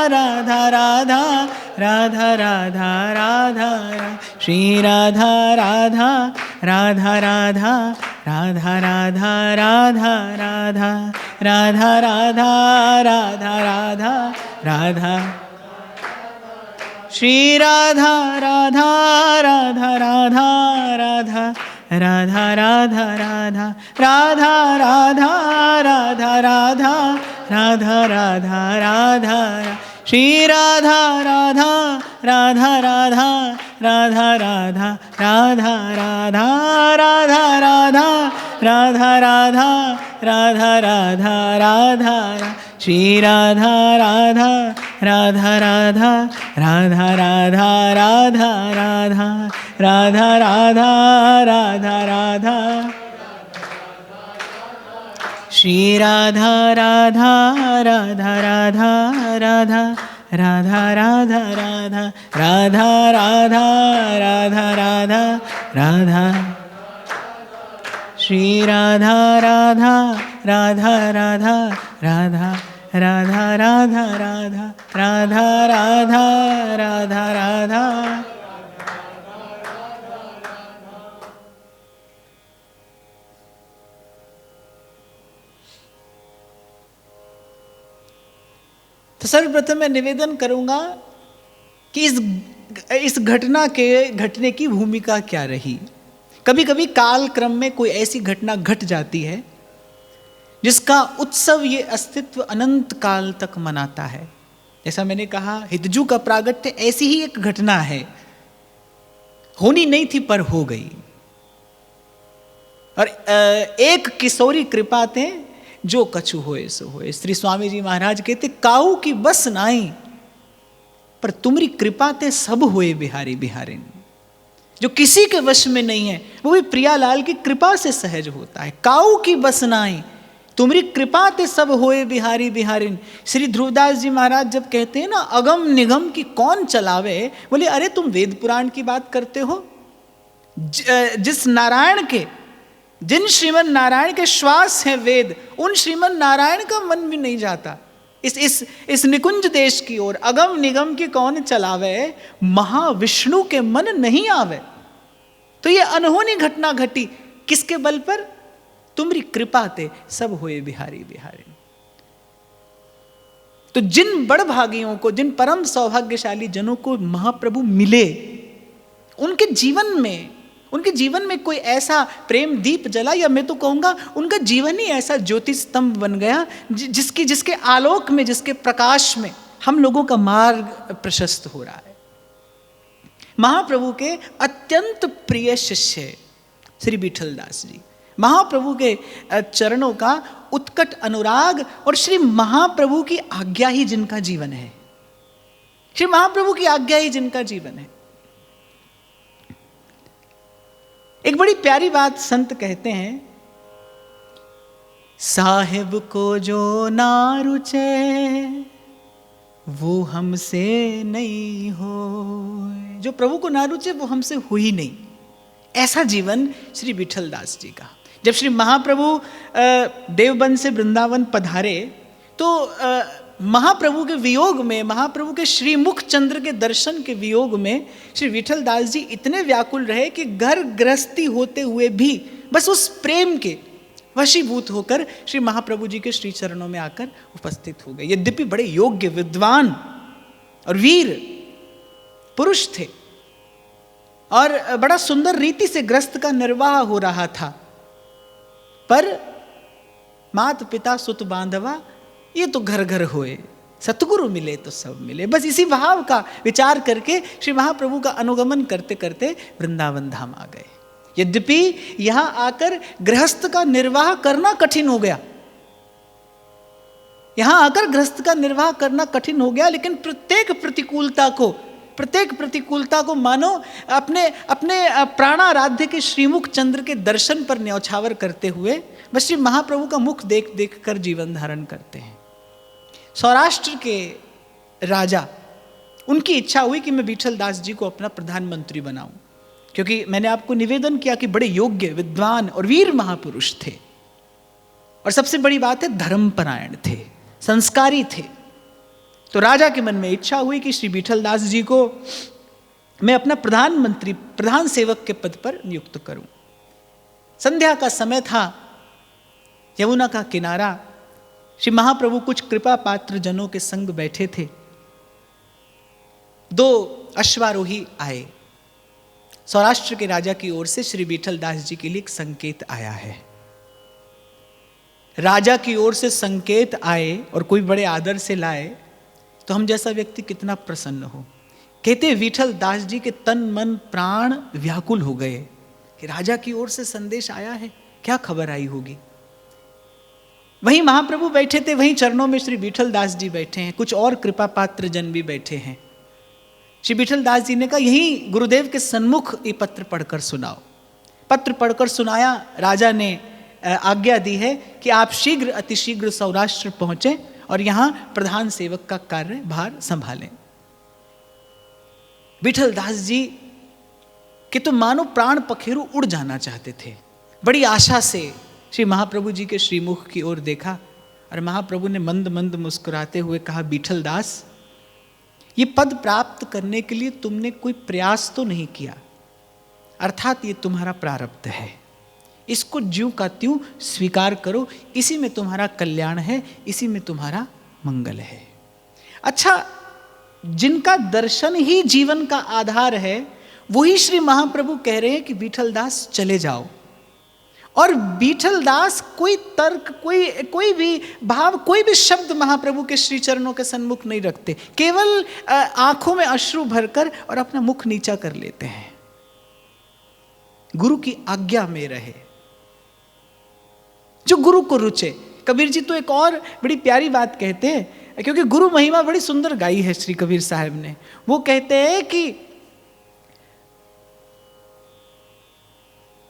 राधा राधा, राधा राधा, राधा, श्री राधा राधा, राधा राधा, राधा राधा, राधा राधा, राधा राधा, राधा राधा, राधा, श्री राधा राधा, राधा राधा, राधा, राधा राधा, राधा, राधा राधा, राधा राधा, राधा राधा, राधा, श्री राधा राधा, राधा राधा, राधा राधा, राधा राधा, राधा राधा, राधा राधा, राधा राधा, राधा, श्री राधा राधा, राधा राधा, राधा राधा, राधा राधा, राधा राधा, राधा राधा, श्री राधा राधा, राधा राधा, राधा, राधा राधा, राधा, राधा राधा, राधा राधा, राधा, श्री राधा राधा, राधा राधा, राधा, राधा राधा, राधा, राधा राधा, राधा राधा, तो सर्वप्रथम मैं निवेदन करूंगा कि इस घटना के घटने की भूमिका क्या रही। कभी कभी काल क्रम में कोई ऐसी घटना घट जाती है जिसका उत्सव ये अस्तित्व अनंत काल तक मनाता है। जैसा मैंने कहा, हितजू का प्रागट्य ऐसी ही एक घटना है, होनी नहीं थी पर हो गई। और एक किशोरी कृपा थे जो कछु होए सो होए। श्री स्वामी जी महाराज कहते, काऊ की बस नाई पर तुमरी कृपा ते सब होए बिहारी बिहारिन। जो किसी के वश में नहीं है वो भी प्रियालाल की कृपा से सहज होता है। काऊ की बस नाई तुमरी कृपा ते सब होए बिहारी बिहारिन। श्री ध्रुवदास जी महाराज जब कहते हैं ना अगम निगम की कौन चलावे, बोले अरे तुम वेद पुराण की बात करते हो, जिस नारायण के, जिन श्रीमन नारायण के श्वास है वेद, उन श्रीमन नारायण का मन भी नहीं जाता इस निकुंज देश की ओर। अगम निगम की कौन चलावे, महाविष्णु के मन नहीं आवे। तो ये अनहोनी घटना घटी किसके बल पर, तुमरी कृपा ते सब होए बिहारी बिहारी। तो जिन बड़ भागियों को, जिन परम सौभाग्यशाली जनों को महाप्रभु मिले, उनके जीवन में कोई ऐसा प्रेम दीप जला, या मैं तो कहूंगा उनका जीवन ही ऐसा ज्योति स्तंभ बन गया जिसके आलोक में, जिसके प्रकाश में हम लोगों का मार्ग प्रशस्त हो रहा है। महाप्रभु के अत्यंत प्रिय शिष्य श्री विठलदास जी, महाप्रभु के चरणों का उत्कट अनुराग और श्री महाप्रभु की आज्ञा ही जिनका जीवन है, श्री महाप्रभु की आज्ञा ही जिनका जीवन है। एक बड़ी प्यारी बात संत कहते हैं, साहिब को जो ना रुचे वो हमसे नहीं हो। जो प्रभु को ना रुचे वो हमसे हो ही नहीं। ऐसा जीवन श्री विठलदास जी का। जब श्री महाप्रभु देवबंद से वृंदावन पधारे तो महाप्रभु के वियोग में, महाप्रभु के श्रीमुख चंद्र के दर्शन के वियोग में श्री विठलदास जी इतने व्याकुल रहे कि घर गृहस्थी होते हुए भी बस उस प्रेम के वशीभूत होकर श्री महाप्रभु जी के श्री चरणों में आकर उपस्थित हो गए। यद्यपि बड़े योग्य, विद्वान और वीर पुरुष थे और बड़ा सुंदर रीति से गृहस्थ का निर्वाह हो रहा था, पर मात पिता सुत बांधवा ये तो घर घर होए, सतगुरु मिले तो सब मिले। बस इसी भाव का विचार करके श्री महाप्रभु का अनुगमन करते करते वृंदावन धाम आ गए। यद्यपि यहां आकर गृहस्थ का निर्वाह करना कठिन हो गया, यहां आकर गृहस्थ का निर्वाह करना कठिन हो गया, लेकिन प्रत्येक प्रतिकूलता को मानो अपने प्राणाराध्य के श्रीमुख चंद्र के दर्शन पर न्यौछावर करते हुए बस श्री महाप्रभु का मुख देख देख कर जीवन धारण करते हैं। सौराष्ट्र के राजा, उनकी इच्छा हुई कि मैं विठलदास जी को अपना प्रधानमंत्री बनाऊं, क्योंकि मैंने आपको निवेदन किया कि बड़े योग्य, विद्वान और वीर महापुरुष थे, और सबसे बड़ी बात है धर्मपरायण थे, संस्कारी थे। तो राजा के मन में इच्छा हुई कि श्री विठलदास जी को मैं अपना प्रधानमंत्री, प्रधान सेवक के पद पर नियुक्त करूं। संध्या का समय था, यमुना का किनारा, श्री महाप्रभु कुछ कृपा पात्र जनों के संग बैठे थे। 2 अश्वारोही आए। सौराष्ट्र के राजा की ओर से श्री विठलदास जी के लिए एक संकेत आया है। राजा की ओर से संकेत आए और कोई बड़े आदर से लाए तो हम जैसा व्यक्ति कितना प्रसन्न हो। कहते विठलदास जी के तन मन प्राण व्याकुल हो गए कि राजा की ओर से संदेश आया है, क्या खबर आई होगी। वहीं महाप्रभु बैठे थे, वहीं चरणों में श्री विठलदास जी बैठे हैं, कुछ और कृपा पात्र जन भी बैठे हैं। श्री विठलदास जी ने कहा यही गुरुदेव के सन्मुख ये पत्र पढ़कर सुनाओ। पत्र पढ़कर सुनाया। राजा ने आज्ञा दी है कि आप शीघ्र अतिशीघ्र सौराष्ट्र पहुंचे और यहां प्रधान सेवक का कार्य भार संभालें। विठलदास जी के तो मानो प्राण पखेरु उड़ जाना चाहते थे। बड़ी आशा से श्री महाप्रभु जी के श्रीमुख की ओर देखा और महाप्रभु ने मंद मंद मुस्कुराते हुए कहा, विठलदास, ये पद प्राप्त करने के लिए तुमने कोई प्रयास तो नहीं किया, अर्थात ये तुम्हारा प्रारब्ध है, इसको ज्यों का त्यों स्वीकार करो, इसी में तुम्हारा कल्याण है, इसी में तुम्हारा मंगल है। अच्छा, जिनका दर्शन ही जीवन का आधार है वही श्री महाप्रभु कह रहे हैं कि विठलदास चले जाओ। और विठलदास कोई तर्क, कोई भी भाव, कोई भी शब्द महाप्रभु के श्री चरणों के सन्मुख नहीं रखते, केवल आंखों में अश्रु भरकर और अपना मुख नीचा कर लेते हैं। गुरु की आज्ञा में रहे, जो गुरु को रुचे। कबीर जी तो एक और बड़ी प्यारी बात कहते हैं, क्योंकि गुरु महिमा बड़ी सुंदर गाई है श्री कबीर साहब ने। वो कहते हैं कि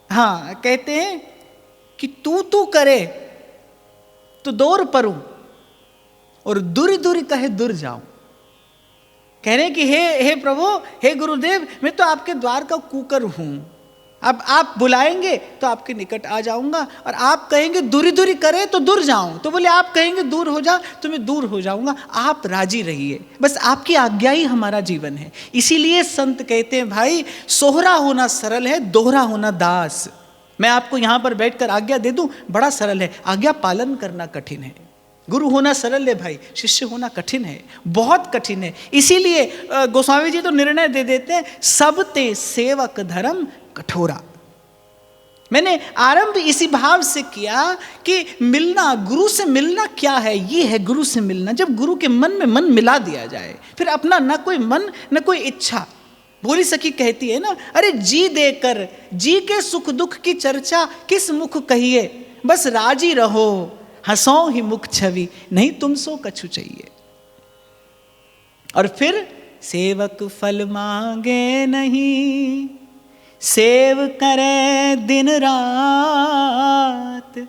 हाँ, कहते हैं कि तू करे तो दूर परूं और दूरी दूरी कहे दूर जाऊं। कह रहे हैं कि हे प्रभु, हे गुरुदेव, मैं तो आपके द्वार का कुकर हूं। अब आप बुलाएंगे तो आपके निकट आ जाऊंगा, और आप कहेंगे दूरी दूरी करे तो दूर जाऊं, तो बोले आप कहेंगे दूर हो जा तो मैं दूर हो जाऊंगा। आप राजी रहिए, बस आपकी आज्ञा ही हमारा जीवन है। इसीलिए संत कहते हैं भाई, सोहरा होना सरल है, दोहरा होना दास। मैं आपको यहां पर बैठकर आज्ञा दे दूं, बड़ा सरल है, आज्ञा पालन करना कठिन है। गुरु होना सरल है भाई, शिष्य होना कठिन है, बहुत कठिन है। इसीलिए गोस्वामी जी तो निर्णय दे देते हैं, सब ते सेवक धर्म कठोरा। मैंने आरंभ इसी भाव से किया कि मिलना, गुरु से मिलना क्या है? ये है गुरु से मिलना, जब गुरु के मन में मन मिला दिया जाए, फिर अपना ना कोई मन न कोई इच्छा। भोली सखी कहती है ना, अरे जी देकर जी के सुख दुख की चर्चा किस मुख कहिए, बस राजी रहो हंसो ही मुख छवि, नहीं तुम सो कछु चाहिए। और फिर सेवक फल मांगे नहीं, सेव करे दिन रात,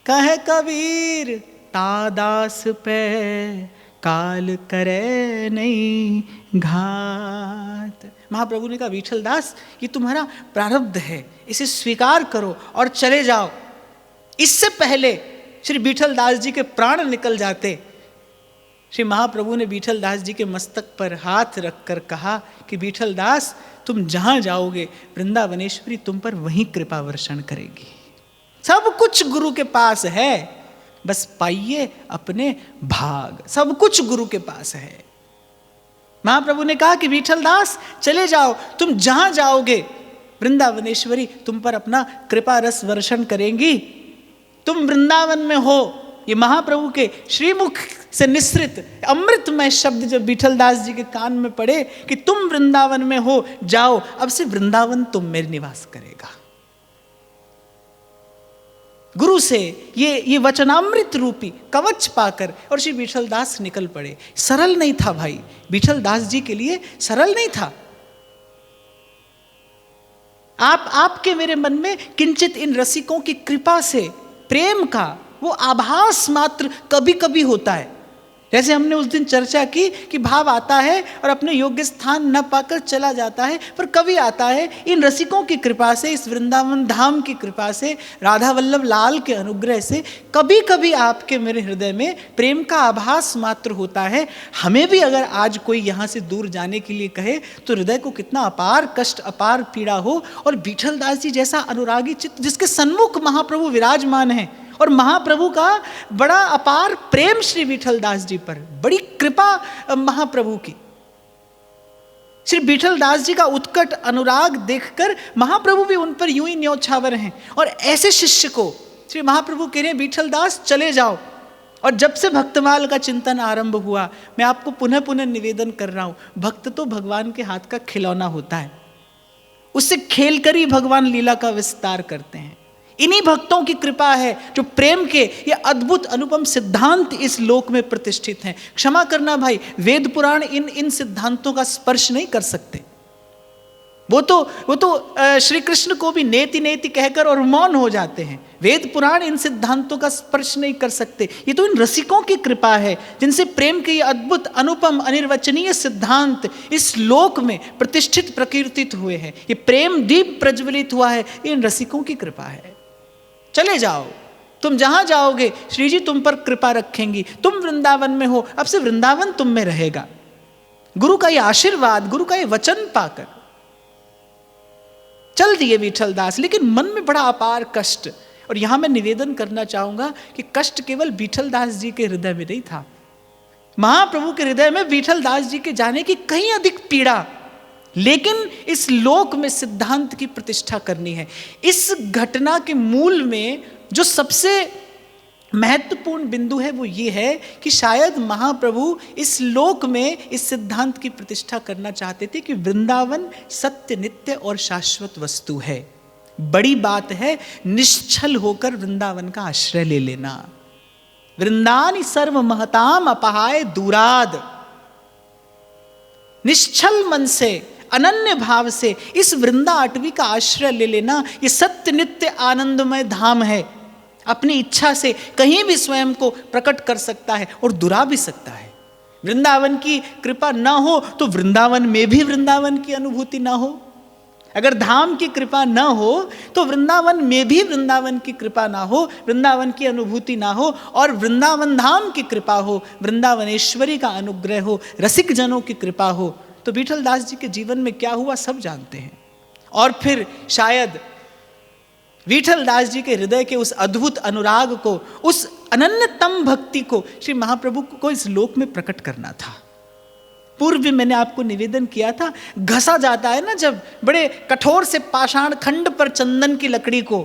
कहे कबीर तादास पे काल करे नहीं घात। महाप्रभु ने कहा, विठल दास, ये तुम्हारा प्रारब्ध है, इसे स्वीकार करो और चले जाओ। इससे पहले श्री विठल दास जी के प्राण निकल जाते, श्री महाप्रभु ने विठल दास जी के मस्तक पर हाथ रखकर कहा कि विठल दास, तुम जहां जाओगे वृंदावनेश्वरी तुम पर वहीं कृपा वर्षण करेगी। सब कुछ गुरु के पास है, बस पाइए अपने भाग। सब कुछ गुरु के पास है। महाप्रभु ने कहा कि विठल दास चले जाओ, तुम जहां जाओगे वृंदावनेश्वरी तुम पर अपना कृपा रस वर्षण करेंगी। तुम वृंदावन में हो, ये महाप्रभु के श्रीमुख से निसृत अमृतमय शब्द जब विठल दास जी के कान में पड़े कि तुम वृंदावन में हो, जाओ, अब से वृंदावन तुम में निवास करेगा। गुरु से ये वचनामृत रूपी कवच पाकर और श्री विठल दास निकल पड़े। सरल नहीं था भाई, विठल दास जी के लिए सरल नहीं था। आपके मेरे मन में किंचित इन रसिकों की कृपा से प्रेम का वो आभास मात्र कभी कभी होता है। जैसे हमने उस दिन चर्चा की कि भाव आता है और अपने योग्य स्थान न पाकर चला जाता है, पर कभी आता है। इन रसिकों की कृपा से, इस वृंदावन धाम की कृपा से, राधा वल्लभ लाल के अनुग्रह से कभी कभी आपके मेरे हृदय में प्रेम का आभास मात्र होता है। हमें भी अगर आज कोई यहाँ से दूर जाने के लिए कहे तो हृदय को कितना अपार कष्ट, अपार पीड़ा हो। और विठल दास जी जैसा अनुरागी चित्त जिसके सन्मुख महाप्रभु विराजमान है, और महाप्रभु का बड़ा अपार प्रेम श्री विठल दास जी पर, बड़ी कृपा महाप्रभु की। श्री विठल दास जी का उत्कट अनुराग देखकर महाप्रभु भी उन पर यूं ही न्यौछावर हैं। और ऐसे शिष्य को श्री महाप्रभु कह रहे हैं, विठल दास चले जाओ। और जब से भक्तमाल का चिंतन आरंभ हुआ, मैं आपको पुनः पुनः निवेदन कर रहा हूं, भक्त तो भगवान के हाथ का खिलौना होता है, उससे खेलकर ही भगवान लीला का विस्तार करते हैं। इन्हीं भक्तों की कृपा है जो प्रेम के ये अद्भुत अनुपम सिद्धांत इस लोक में प्रतिष्ठित हैं। क्षमा करना भाई, वेद पुराण इन सिद्धांतों का स्पर्श नहीं कर सकते। वो तो श्री कृष्ण को भी नेति नेति कहकर और मौन हो जाते हैं। वेद पुराण इन सिद्धांतों का स्पर्श नहीं कर सकते। ये तो इन रसिकों की कृपा है जिनसे प्रेम के ये अद्भुत अनुपम अनिर्वचनीय सिद्धांत इस लोक में प्रतिष्ठित प्रकीर्तित हुए हैं। ये प्रेम दीप प्रज्वलित हुआ है, इन रसिकों की कृपा है। चले जाओ, तुम जहां जाओगे श्री जी तुम पर कृपा रखेंगी। तुम वृंदावन में हो, अब से वृंदावन तुम में रहेगा। गुरु का ये आशीर्वाद, गुरु का ये वचन पाकर चल दिए विठल दास, लेकिन मन में बड़ा अपार कष्ट। और यहां मैं निवेदन करना चाहूंगा कि कष्ट केवल विठल दास जी के हृदय में नहीं था, महाप्रभु के हृदय में विठल दास जी के जाने की कहीं अधिक पीड़ा। लेकिन इस लोक में सिद्धांत की प्रतिष्ठा करनी है। इस घटना के मूल में जो सबसे महत्वपूर्ण बिंदु है वो ये है कि शायद महाप्रभु इस लोक में इस सिद्धांत की प्रतिष्ठा करना चाहते थे कि वृंदावन सत्य, नित्य और शाश्वत वस्तु है। बड़ी बात है निश्चल होकर वृंदावन का आश्रय ले लेना। वृंदानि सर्व महताम अपहाय दूराद। निश्चल मन से, अनन्य भाव से इस वृंदा अटवी का आश्रय ले लेना। ये सत्य नित्य आनंदमय धाम है। अपनी इच्छा से कहीं भी स्वयं को प्रकट कर सकता है और दुरा भी सकता है। वृंदावन की कृपा ना हो तो वृंदावन में भी वृंदावन की अनुभूति ना हो। अगर धाम की कृपा ना हो तो वृंदावन में भी वृंदावन की कृपा ना हो, वृंदावन की अनुभूति ना हो। और वृंदावन धाम की कृपा हो, वृंदावनेश्वरी का अनुग्रह हो, रसिक जनों की कृपा हो, तो विठल दास जी के जीवन में क्या हुआ सब जानते हैं। और फिर शायद विठल दास जी के हृदय के उस अद्भुत अनुराग को, उस अनन्यतम भक्ति को श्री महाप्रभु को इस लोक में प्रकट करना था। पूर्व भी मैंने आपको निवेदन किया था, घसा जाता है ना जब बड़े कठोर से पाषाण खंड पर चंदन की लकड़ी को,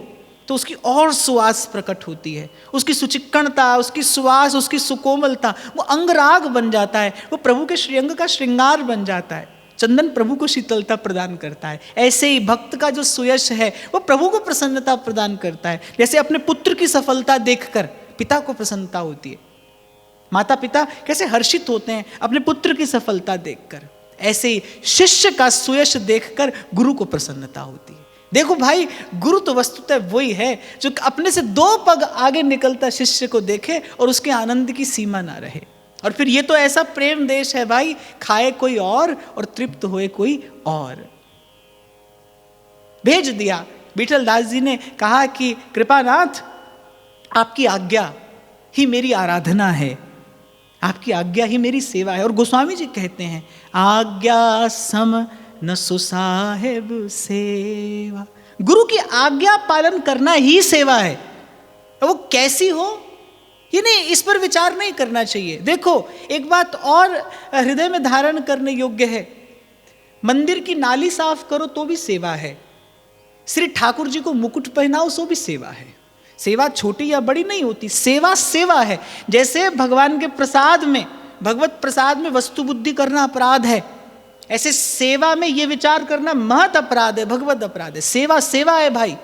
तो उसकी और सुवास प्रकट होती है। उसकी सुचिक्कणता, उसकी सुवास, उसकी सुकोमलता, वो अंगराग बन जाता है। वो प्रभु के श्रीअंग का श्रृंगार बन जाता है। चंदन प्रभु को शीतलता प्रदान करता है। ऐसे ही भक्त का जो सुयश है वो प्रभु को प्रसन्नता प्रदान करता है। जैसे अपने पुत्र की सफलता देखकर पिता को प्रसन्नता होती है, माता पिता कैसे हर्षित होते हैं अपने पुत्र की सफलता देखकर, ऐसे ही शिष्य का सुयश देखकर गुरु को प्रसन्नता होती है। देखो भाई, गुरु तो वस्तुतः वही है जो अपने से 2 पग आगे निकलता शिष्य को देखे और उसके आनंद की सीमा ना रहे। और फिर ये तो ऐसा प्रेम देश है भाई, खाए कोई और तृप्त होए कोई और। भेज दिया। विठल दास जी ने कहा कि कृपानाथ, आपकी आज्ञा ही मेरी आराधना है, आपकी आज्ञा ही मेरी सेवा है। और गोस्वामी जी कहते हैं, आज्ञा सम न सुसाहेब सेवा। गुरु की आज्ञा पालन करना ही सेवा है। वो कैसी हो ये नहीं, इस पर विचार नहीं करना चाहिए। देखो एक बात और हृदय में धारण करने योग्य है, मंदिर की नाली साफ करो तो भी सेवा है, श्री ठाकुर जी को मुकुट पहनाओ सो भी सेवा है। सेवा छोटी या बड़ी नहीं होती, सेवा सेवा है। जैसे भगवान के प्रसाद में, भगवत प्रसाद में वस्तु बुद्धि करना अपराध है, ऐसे सेवा में ये विचार करना महत अपराध है, भगवत अपराध है। सेवा सेवा है भाई,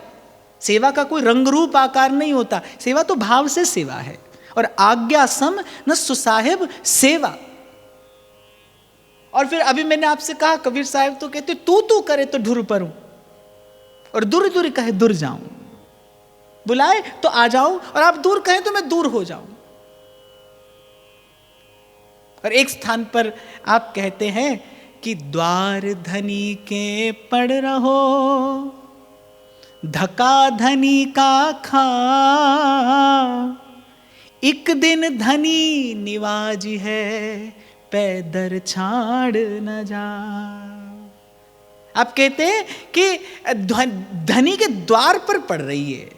सेवा का कोई रंग रूप आकार नहीं होता, सेवा तो भाव से सेवा है। और आज्ञा सम न सुसाहेब सेवा। और फिर अभी मैंने आपसे कहा, कबीर साहब तो कहते तू करे तो ढुर परूं और दूर दूर कहे दूर जाऊं, बुलाए तो आ जाऊं और आप दूर कहें तो मैं दूर हो जाऊं। और एक स्थान पर आप कहते हैं कि द्वार धनी के पड़ रहो, धका धनी का खा, एक दिन धनी निवाजी है, पैदर छाड़ न जा। आप कहते हैं कि धनी के द्वार पर पड़ रही है,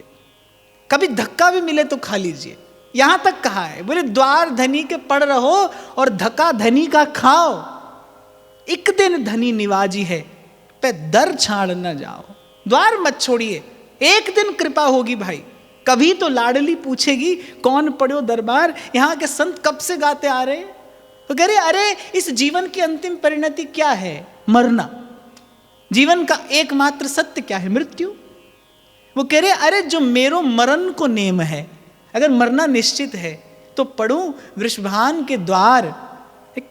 कभी धक्का भी मिले तो खा लीजिए, यहां तक कहा है। बोले द्वार धनी के पड़ रहो और धक्का धनी का खाओ, एक दिन धनी निवाजी है, पैदर छाड़ न जाओ। द्वार मत छोड़िए, एक दिन कृपा होगी भाई, कभी तो लाडली पूछेगी कौन पढ़ो दरबार। यहाँ के संत कब से गाते आ रहे, तो कह रहे अरे इस जीवन की अंतिम परिणति क्या है, मरना। जीवन का एकमात्र सत्य क्या है, मृत्यु। वो कह रहे अरे जो मेरो मरण को नेम है, अगर मरना निश्चित है तो पढ़ूं वृषभान के द्वार।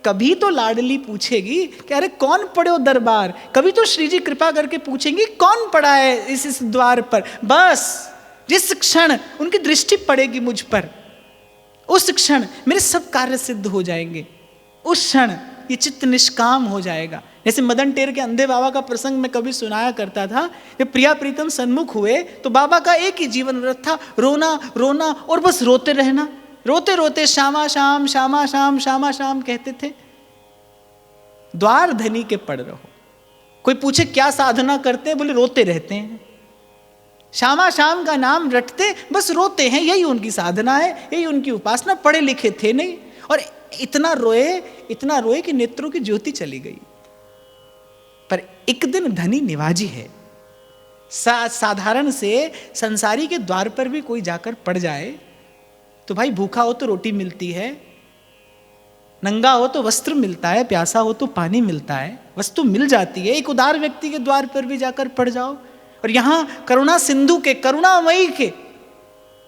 कभी तो लाडली पूछेगी कि अरे कौन पढ़ो दरबार, कभी तो श्री जी कृपा करके पूछेंगी कौन पड़ा है इस द्वार पर। बस जिस क्षण उनकी दृष्टि पड़ेगी मुझ पर, उस क्षण मेरे सब कार्य सिद्ध हो जाएंगे, उस क्षण ये चित्त निष्काम हो जाएगा। जैसे मदन टेर के अंधे बाबा का प्रसंग मैं कभी सुनाया करता था। जब प्रिया प्रीतम सन्मुख हुए तो बाबा का एक ही जीवन व्रत था, रोना रोना और बस रोते रहना। रोते रोते श्यामा श्याम श्यामा श्याम श्यामा श्याम कहते थे। द्वार धनी के पड़ रहो। कोई पूछे क्या साधना करते हैं, बोले रोते रहते हैं। श्यामा श्याम का नाम रटते बस रोते हैं, यही उनकी साधना है, यही उनकी उपासना। पढ़े लिखे थे नहीं और इतना रोए कि नेत्रों की ज्योति चली गई। पर एक दिन धनी निवाजी है। साधारण से संसारी के द्वार पर भी कोई जाकर पड़ जाए तो भाई भूखा हो तो रोटी मिलती है, नंगा हो तो वस्त्र मिलता है, प्यासा हो तो पानी मिलता है, वस्तु मिल जाती है। एक उदार व्यक्ति के द्वार पर भी जाकर पड़ जाओ और यहाँ करुणा सिंधु के, करुणामयी के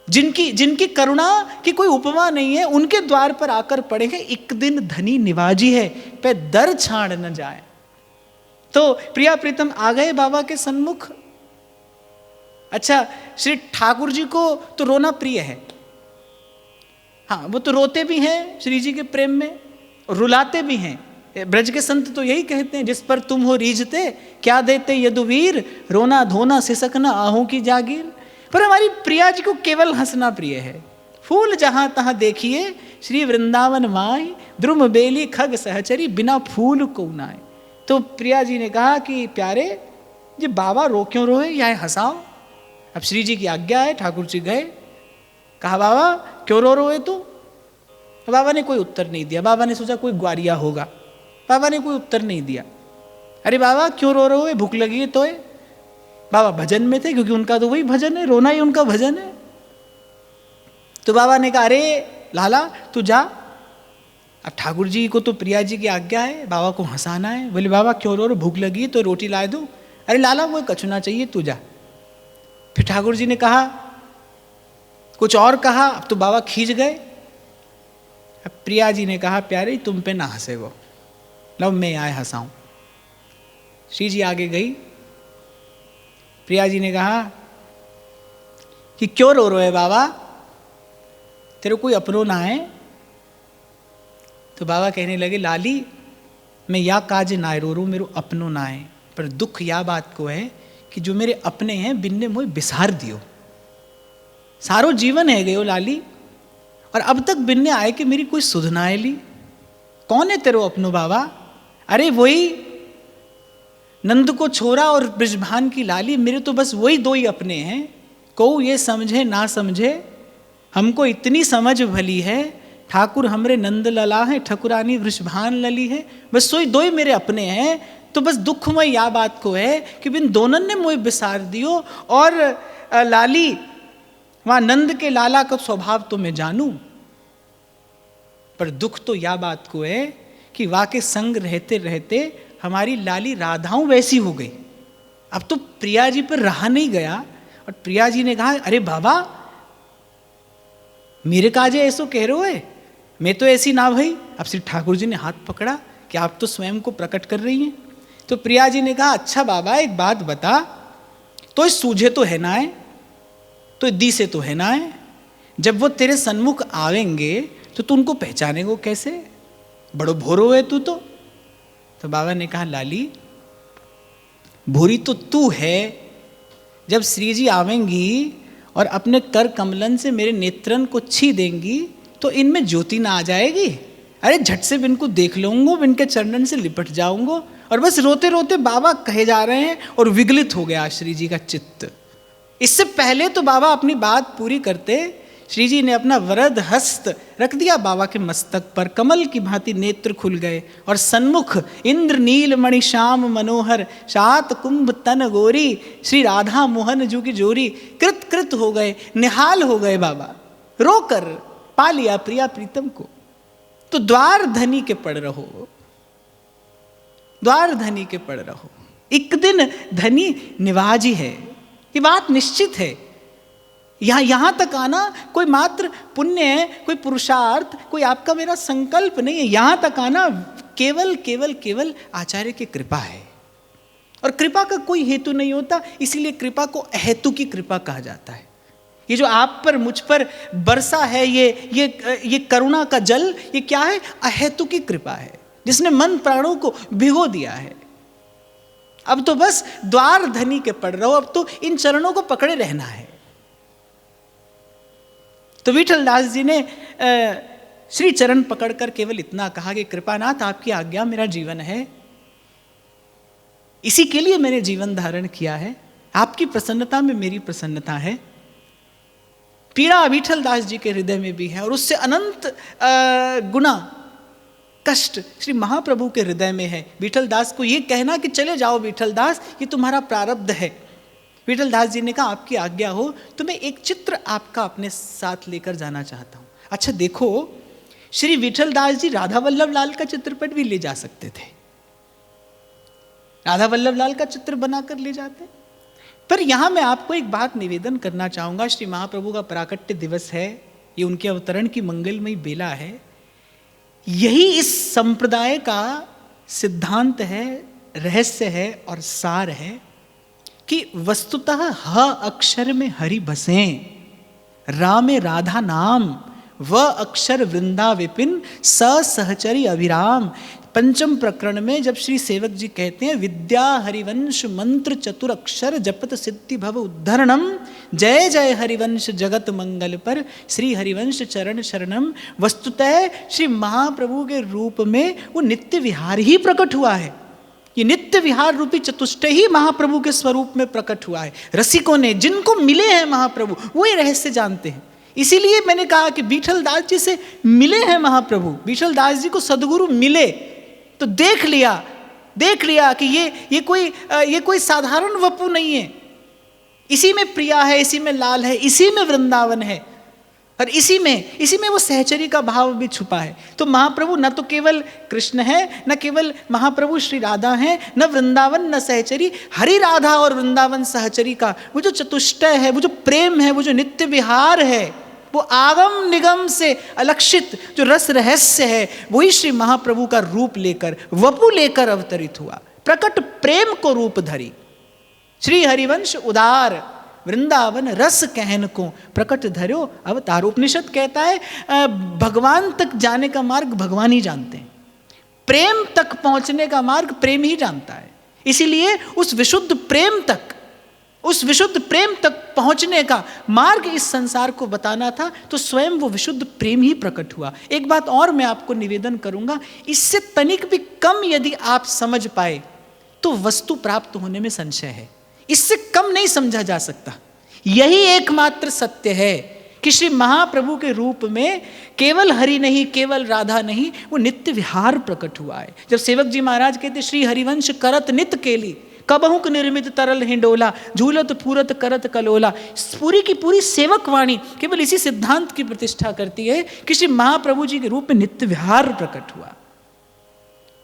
जिनकी करुणा की कोई उपमा नहीं है, उनके द्वार पर आकर पड़े हैं, एक दिन धनी निवाजी है, पे दर छाड़ न जाए। तो प्रिया प्रीतम आ गए बाबा के सन्मुख। अच्छा, श्री ठाकुर जी को तो रोना प्रिय है, हाँ, वो तो रोते भी हैं श्री जी के प्रेम में, रुलाते भी हैं। ब्रज के संत तो यही कहते हैं, जिस पर तुम हो रीझते क्या देते यदुवीर, रोना धोना सिसकना आहों की जागीर। पर हमारी प्रिया जी को केवल हंसना प्रिय है। फूल जहां तहां देखिए श्री वृंदावन माई, द्रुम बेली खग सहचरी, बिना फूल को नाए। तो प्रिया जी ने कहा कि प्यारे जी, बाबा रो क्यों रोए, या हंसाओ। अब श्री जी की आज्ञा है, ठाकुर जी गए, कहा बाबा क्यों रो रोए तू। बाबा ने कोई उत्तर नहीं दिया। बाबा ने सोचा कोई ग्वारिया होगा, बाबा ने कोई उत्तर नहीं दिया। अरे बाबा क्यों रो रहे हो, भूख लगी है तो है। बाबा भजन में थे, क्योंकि उनका तो वही भजन है, रोना ही उनका भजन है। तो बाबा ने कहा अरे लाला तू जा। अब ठाकुर जी को तो प्रिया जी की आज्ञा है, बाबा को हंसाना है। बोले बाबा क्यों रो रहे, भूख लगी है तो रोटी ला दूं। अरे लाला वो कछुना चाहिए, तू जा। फिर ठाकुर जी ने कहा, कुछ और कहा। अब तो बाबा खींच गए। अब प्रिया जी ने कहा प्यारे तुम पे ना हंसे वो, लो मैं आए हंसाऊं। श्री जी आगे गई। प्रिया जी ने कहा कि क्यों रो रहे बाबा, तेरे कोई अपनो ना है। तो बाबा कहने लगे लाली मैं या काज ना रो रू, मेरो अपनो ना है, पर दुख या बात को है कि जो मेरे अपने हैं बिन्ने मोह बिसार दियो। सारो जीवन है गयो लाली, और अब तक बिन्ने आए कि मेरी कोई सुध ना आए ली। कौन है तेरो अपनो बाबा। अरे वही नंद को छोरा और ब्रजभान की लाली, मेरे तो बस वही दो ही अपने हैं। को ये समझे ना समझे, हमको इतनी समझ भली है, ठाकुर हमरे नंद लला है, ठकुरानी वृषभान लली है, बस वही दो ही मेरे अपने हैं। तो बस दुखमय या बात को है कि बिन दोनों ने मोह बिसार दियो। और लाली वहां नंद के लाला का स्वभाव तो मैं जानूं, पर दुख तो या बात को है कि वाके संग रहते रहते हमारी लाली राधाओं वैसी हो गई। अब तो प्रिया जी पर रहा नहीं गया, और प्रिया जी ने कहा अरे बाबा मेरे काजे ऐसो कह रहे हो, मैं तो ऐसी ना भाई। अब श्री ठाकुर जी ने हाथ पकड़ा कि आप तो स्वयं को प्रकट कर रही हैं। तो प्रिया जी ने कहा अच्छा बाबा एक बात बता, तो सूझे तो है ना है, तो दी से तो है ना है, जब वो तेरे सन्मुख आवेंगे तो तू उनको पहचानेगो कैसे, बड़ो भोरो है तू तो बाबा ने कहा लाली भूरी तो तू है, जब श्री जी आवेंगी और अपने कर कमलन से मेरे नेत्रन को छी देंगी तो इनमें ज्योति ना आ जाएगी। अरे झट से इनको देख लूंगा, इनके चरणन से लिपट जाऊंगा। और बस रोते रोते बाबा कहे जा रहे हैं, और विगलित हो गया श्री जी का चित्त। इससे पहले तो बाबा अपनी बात पूरी करते, श्री जी ने अपना वरद हस्त रख दिया बाबा के मस्तक पर, कमल की भांति नेत्र खुल गए, और सन्मुख इंद्र नील मणि श्याम मनोहर, सात कुंभ तन गोरी, श्री राधा मोहन जू की जोरी। कृत कृत हो गए, निहाल हो गए बाबा, रोकर पा लिया प्रिया प्रीतम को। तो द्वार धनी के पड़ रहो, द्वार धनी के पड़ रहो, एक दिन धनी निवाजी है, ये बात निश्चित है। यहां तक आना कोई मात्र पुण्य है, कोई पुरुषार्थ, कोई आपका मेरा संकल्प नहीं है। यहां तक आना केवल केवल केवल आचार्य की कृपा है, और कृपा का कोई हेतु नहीं होता, इसीलिए कृपा को अहेतु की कृपा कहा जाता है। ये जो आप पर मुझ पर बरसा है, ये करुणा का जल, ये क्या है, अहेतु की कृपा है, जिसने मन प्राणों को भिगो दिया है। अब तो बस द्वार धनी के पड़ रहो, अब तो इन चरणों को पकड़े रहना है। तो विठलदास जी ने श्री चरण पकड़कर केवल इतना कहा कि कृपानाथ आपकी आज्ञा मेरा जीवन है, इसी के लिए मैंने जीवन धारण किया है, आपकी प्रसन्नता में मेरी प्रसन्नता है। पीड़ा विठलदास जी के हृदय में भी है, और उससे अनंत गुना कष्ट श्री महाप्रभु के हृदय में है। विठलदास को ये कहना कि चले जाओ विठलदास, ये तुम्हारा प्रारब्ध है। विठलदास जी ने कहा आपकी आज्ञा हो तो मैं एक चित्र आपका अपने साथ लेकर जाना चाहता हूं। अच्छा देखो, श्री विठलदास जी राधा वल्लभ लाल का चित्रपट भी ले जा सकते थे, राधा वल्लभ लाल का चित्र बनाकर ले जाते, पर यहां मैं आपको एक बात निवेदन करना चाहूंगा। श्री महाप्रभु का प्राकट्य दिवस है, ये उनके अवतरण की मंगलमयी बेला है। यही इस संप्रदाय का सिद्धांत है, रहस्य है और सार है कि वस्तुतः ह अक्षर में हरि बसें, रामे राधा नाम, व अक्षर वृंदा विपिन, स सहचरी अभिराम। पंचम प्रकरण में जब श्री सेवक जी कहते हैं विद्या हरिवंश मंत्र चतुर अक्षर जपत सिद्धि भव उद्धरणम, जय जय हरिवंश जगत मंगल पर श्री हरिवंश चरण शरणम। वस्तुतः श्री महाप्रभु के रूप में वो नित्य विहार ही प्रकट हुआ है। ये नित्य विहार रूपी चतुष्टय ही महाप्रभु के स्वरूप में प्रकट हुआ है। रसिकों ने, जिनको मिले हैं महाप्रभु, वो ये रहस्य जानते हैं। इसीलिए मैंने कहा कि बीठल दास जी से मिले हैं महाप्रभु, बीठल दास जी को सदगुरु मिले तो देख लिया कि ये कोई साधारण वपु नहीं है। इसी में प्रिया है, इसी में लाल है, इसी में वृंदावन है, और इसी में वो सहचरी का भाव भी छुपा है। तो महाप्रभु न तो केवल कृष्ण है, न केवल महाप्रभु श्री राधा हैं, न वृंदावन न सहचरी, हरि राधा और वृंदावन सहचरी का वो जो चतुष्टय है, वो जो प्रेम है, वो जो नित्य विहार है, वो आगम निगम से अलक्षित जो रस रहस्य है, वही श्री महाप्रभु का रूप लेकर, वपु लेकर अवतरित हुआ। प्रकट प्रेम को रूप धरी श्री हरिवंश उदार वृंदावन रस कहन को प्रकट धर्यो अवतार। उपनिषद कहता है भगवान तक जाने का मार्ग भगवान ही जानते हैं, प्रेम तक पहुंचने का मार्ग प्रेम ही जानता है। इसीलिए उस विशुद्ध प्रेम तक पहुंचने का मार्ग इस संसार को बताना था, तो स्वयं वो विशुद्ध प्रेम ही प्रकट हुआ। एक बात और मैं आपको निवेदन करूंगा, इससे तनिक भी कम यदि आप समझ पाए तो वस्तु प्राप्त होने में संशय है। इससे कम नहीं समझा जा सकता। यही एकमात्र सत्य है कि श्री महाप्रभु के रूप में केवल हरि नहीं, केवल राधा नहीं, वो नित्य विहार प्रकट हुआ है। जब सेवक जी महाराज कहते श्री हरिवंश करत नित केली, कबहुक निर्मित तरल हिंडोला, झूलत पूरत करत कलोला। पूरी की पूरी सेवक वाणी केवल इसी सिद्धांत की प्रतिष्ठा करती है कि श्री महाप्रभु जी के रूप में नित्य विहार प्रकट हुआ।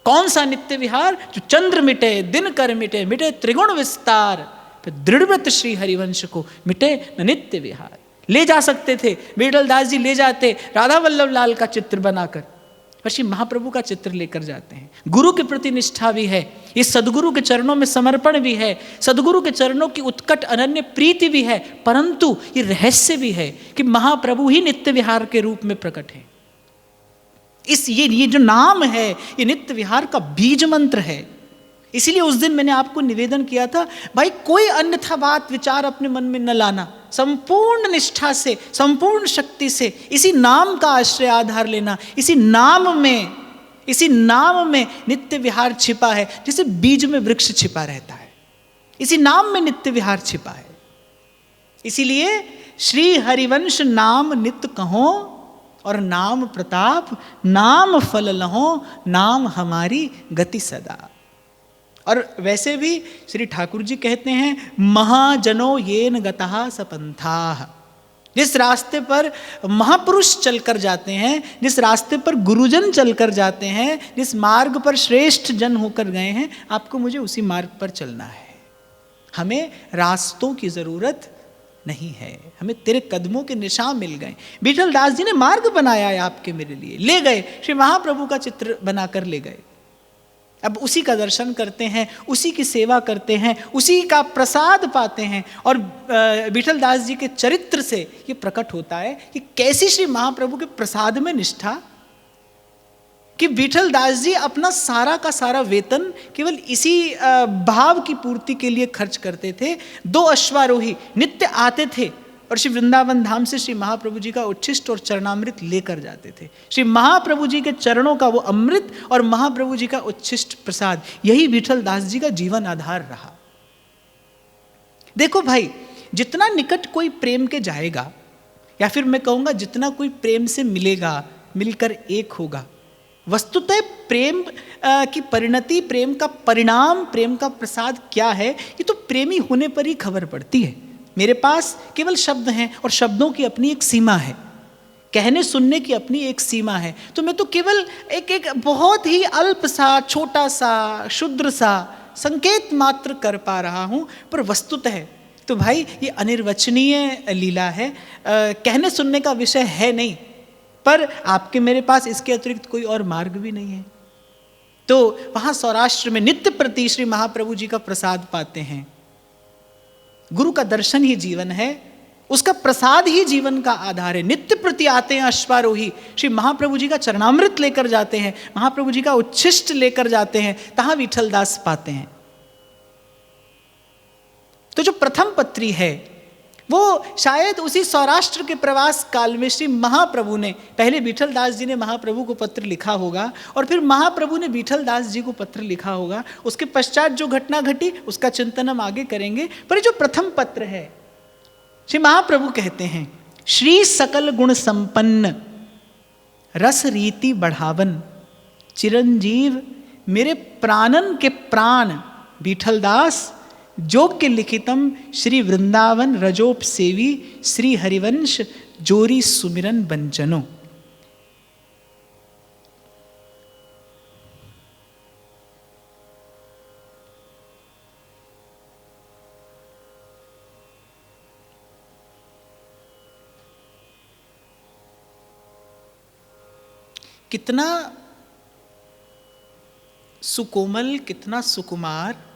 कौन सा नित्य विहार? जो चंद्र मिटे, दिन कर मिटे, मिटे त्रिगुण विस्तार, फिर दृढ़व्रत श्री हरिवंश को मिटे न नित्य विहार। ले जा सकते थे, बीठल दास जी ले जाते राधा वल्लभ लाल का चित्र बनाकर, पर श्री महाप्रभु का चित्र लेकर जाते हैं। गुरु के प्रति निष्ठा भी है, ये सदगुरु के चरणों में समर्पण भी है, सदगुरु के चरणों की उत्कट अनन्य प्रीति भी है, परंतु ये रहस्य भी है कि महाप्रभु ही नित्य विहार के रूप में प्रकट है। ये जो नाम है, ये नित्य विहार का बीज मंत्र है। इसीलिए उस दिन मैंने आपको निवेदन किया था, भाई कोई अन्यथा बात विचार अपने मन में न लाना, संपूर्ण निष्ठा से, संपूर्ण शक्ति से इसी नाम का आश्रय आधार लेना। इसी नाम में नित्य विहार छिपा है, जैसे बीज में वृक्ष छिपा रहता है, इसी नाम में नित्य विहार छिपा है। इसीलिए श्री हरिवंश नाम नित्य कहो, और नाम प्रताप नाम फल लहो, नाम हमारी गति सदा। और वैसे भी श्री ठाकुर जी कहते हैं महाजनो येन गतः सपंथाः। जिस रास्ते पर महापुरुष चलकर जाते हैं, जिस रास्ते पर गुरुजन चलकर जाते हैं, जिस मार्ग पर श्रेष्ठ जन होकर गए हैं, आपको मुझे उसी मार्ग पर चलना है। हमें रास्तों की जरूरत नहीं है, हमें तेरे कदमों के निशान मिल गए। बीठल दास जी ने मार्ग बनाया है आपके मेरे लिए, ले गए, श्री महाप्रभु का चित्र बनाकर ले गए। अब उसी का दर्शन करते हैं, उसी की सेवा करते हैं, उसी का प्रसाद पाते हैं। और बीठल दास जी के चरित्र से ये प्रकट होता है कि कैसी श्री महाप्रभु के प्रसाद में निष्ठा, कि बीठल दास जी अपना सारा का सारा वेतन केवल इसी भाव की पूर्ति के लिए खर्च करते थे। 2 अश्वारोही नित्य आते थे और श्री वृंदावन धाम से श्री महाप्रभु जी का उच्छिष्ट और चरणामृत लेकर जाते थे। श्री महाप्रभु जी के चरणों का वो अमृत और महाप्रभु जी का उच्छिष्ट प्रसाद, यही बीठल दास जी का जीवन आधार रहा। देखो भाई, जितना निकट कोई प्रेम के जाएगा, या फिर मैं कहूँगा जितना कोई प्रेम से मिलेगा, मिलकर एक होगा, वस्तुतः प्रेम की परिणति, प्रेम का परिणाम, प्रेम का प्रसाद क्या है, ये तो प्रेमी होने पर ही खबर पड़ती है। मेरे पास केवल शब्द हैं और शब्दों की अपनी एक सीमा है, कहने सुनने की अपनी एक सीमा है, तो मैं तो केवल एक बहुत ही अल्प सा, छोटा सा, क्षुद्र सा संकेत मात्र कर पा रहा हूं। पर वस्तुतः तो भाई ये अनिर्वचनीय लीला है, कहने सुनने का विषय है नहीं, पर आपके मेरे पास इसके अतिरिक्त कोई और मार्ग भी नहीं है। तो वहां सौराष्ट्र में नित्य प्रति श्री महाप्रभु जी का प्रसाद पाते हैं। गुरु का दर्शन ही जीवन है, उसका प्रसाद ही जीवन का आधार है। नित्य प्रति आते हैं अश्वारोही, श्री महाप्रभु जी का चरणामृत लेकर जाते हैं, महाप्रभु जी का उच्छिष्ट लेकर जाते हैं, तहां विठलदास पाते हैं। तो जो प्रथम पत्री है वो शायद उसी सौराष्ट्र के प्रवास काल में श्री महाप्रभु ने, पहले विठलदास जी ने महाप्रभु को पत्र लिखा होगा और फिर महाप्रभु ने विठलदास जी को पत्र लिखा होगा। उसके पश्चात जो घटना घटी उसका चिंतन हम आगे करेंगे। पर जो प्रथम पत्र है, श्री महाप्रभु कहते हैं, श्री सकल गुण संपन्न रस रीति बढ़ावन चिरंजीव मेरे प्राणन के प्राण विठलदास जोग्य लिखितम श्री वृंदावन रजोप सेवी श्री हरिवंश जोरी सुमिरन बंचनो। कितना सुकोमल, कितना सुकुमार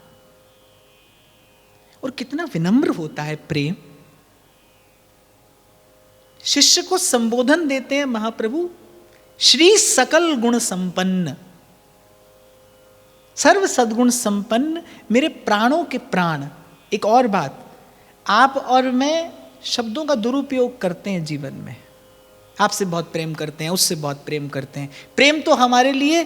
और कितना विनम्र होता है प्रेम। शिष्य को संबोधन देते हैं महाप्रभु श्री सकल गुण संपन्न, सर्व सद्गुण संपन्न मेरे प्राणों के प्राण। एक और बात, आप और मैं शब्दों का दुरुपयोग करते हैं जीवन में। आपसे बहुत प्रेम करते हैं, उससे बहुत प्रेम करते हैं। प्रेम तो हमारे लिए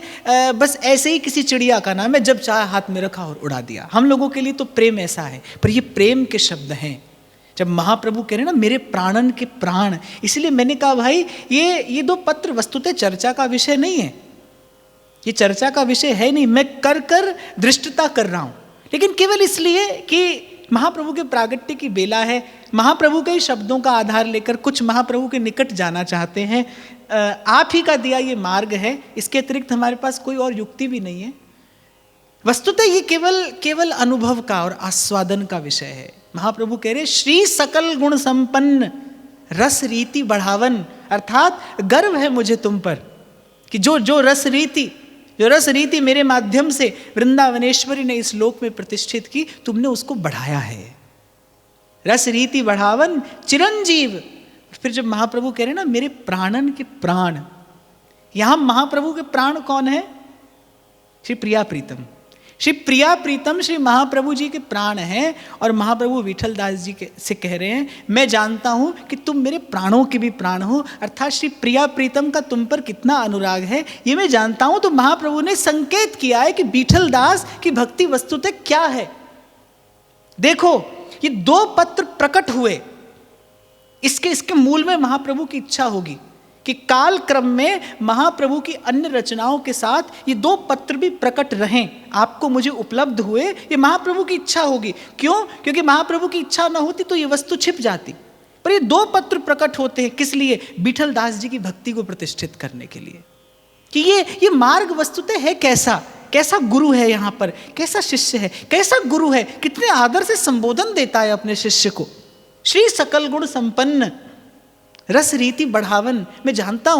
बस ऐसे ही किसी चिड़िया का नाम है, जब चाहे हाथ में रखा और उड़ा दिया। हम लोगों के लिए तो प्रेम ऐसा है, पर ये प्रेम के शब्द हैं। जब महाप्रभु कह रहे हैं ना मेरे प्राणन के प्राण, इसलिए मैंने कहा भाई ये दो पत्र वस्तुतः चर्चा का विषय नहीं है, ये चर्चा का विषय है नहीं। मैं कर कर दृष्टता कर रहा हूं, लेकिन केवल इसलिए कि महाप्रभु के प्रागट्य की बेला है, महाप्रभु के शब्दों का आधार लेकर कुछ महाप्रभु के निकट जाना चाहते हैं। आप ही का दिया ये मार्ग है, इसके अतिरिक्त हमारे पास कोई और युक्ति भी नहीं है। वस्तुतः ये केवल अनुभव का और आस्वादन का विषय है। महाप्रभु कह रहे श्री सकल गुण संपन्न रस रीति बढ़ावन, अर्थात गर्व है मुझे तुम पर कि जो रस रीति मेरे माध्यम से वृंदावनेश्वरी ने इस लोक में प्रतिष्ठित की, तुमने उसको बढ़ाया है। रस रीति बढ़ावन चिरंजीव। फिर जब महाप्रभु कह रहे ना मेरे प्राणन के प्राण, यहां महाप्रभु के प्राण कौन है? श्री प्रिया प्रीतम। श्री प्रिया प्रीतम श्री महाप्रभु जी के प्राण हैं और महाप्रभु विठलदास जी से कह रहे हैं मैं जानता हूं कि तुम मेरे प्राणों के भी प्राण हो, अर्थात श्री प्रिया प्रीतम का तुम पर कितना अनुराग है ये मैं जानता हूं। तो महाप्रभु ने संकेत किया है कि विठलदास की भक्ति वस्तुतः क्या है। देखो ये दो पत्र प्रकट हुए, इसके मूल में महाप्रभु की इच्छा होगी कि काल क्रम में महाप्रभु की अन्य रचनाओं के साथ ये दो पत्र भी प्रकट रहें, आपको मुझे उपलब्ध हुए, ये महाप्रभु की इच्छा होगी। क्यों? क्योंकि महाप्रभु की इच्छा ना होती तो ये वस्तु छिप जाती। पर ये दो पत्र प्रकट होते हैं किस लिए? विठलदास जी की भक्ति को प्रतिष्ठित करने के लिए कि ये मार्ग वस्तुतः है कैसा गुरु है यहाँ पर, कैसा शिष्य है, कैसा गुरु है, कितने आदर से संबोधन देता है अपने शिष्य को। श्री सकल गुण संपन्न रस रीति बढ़ावन। मैं जानता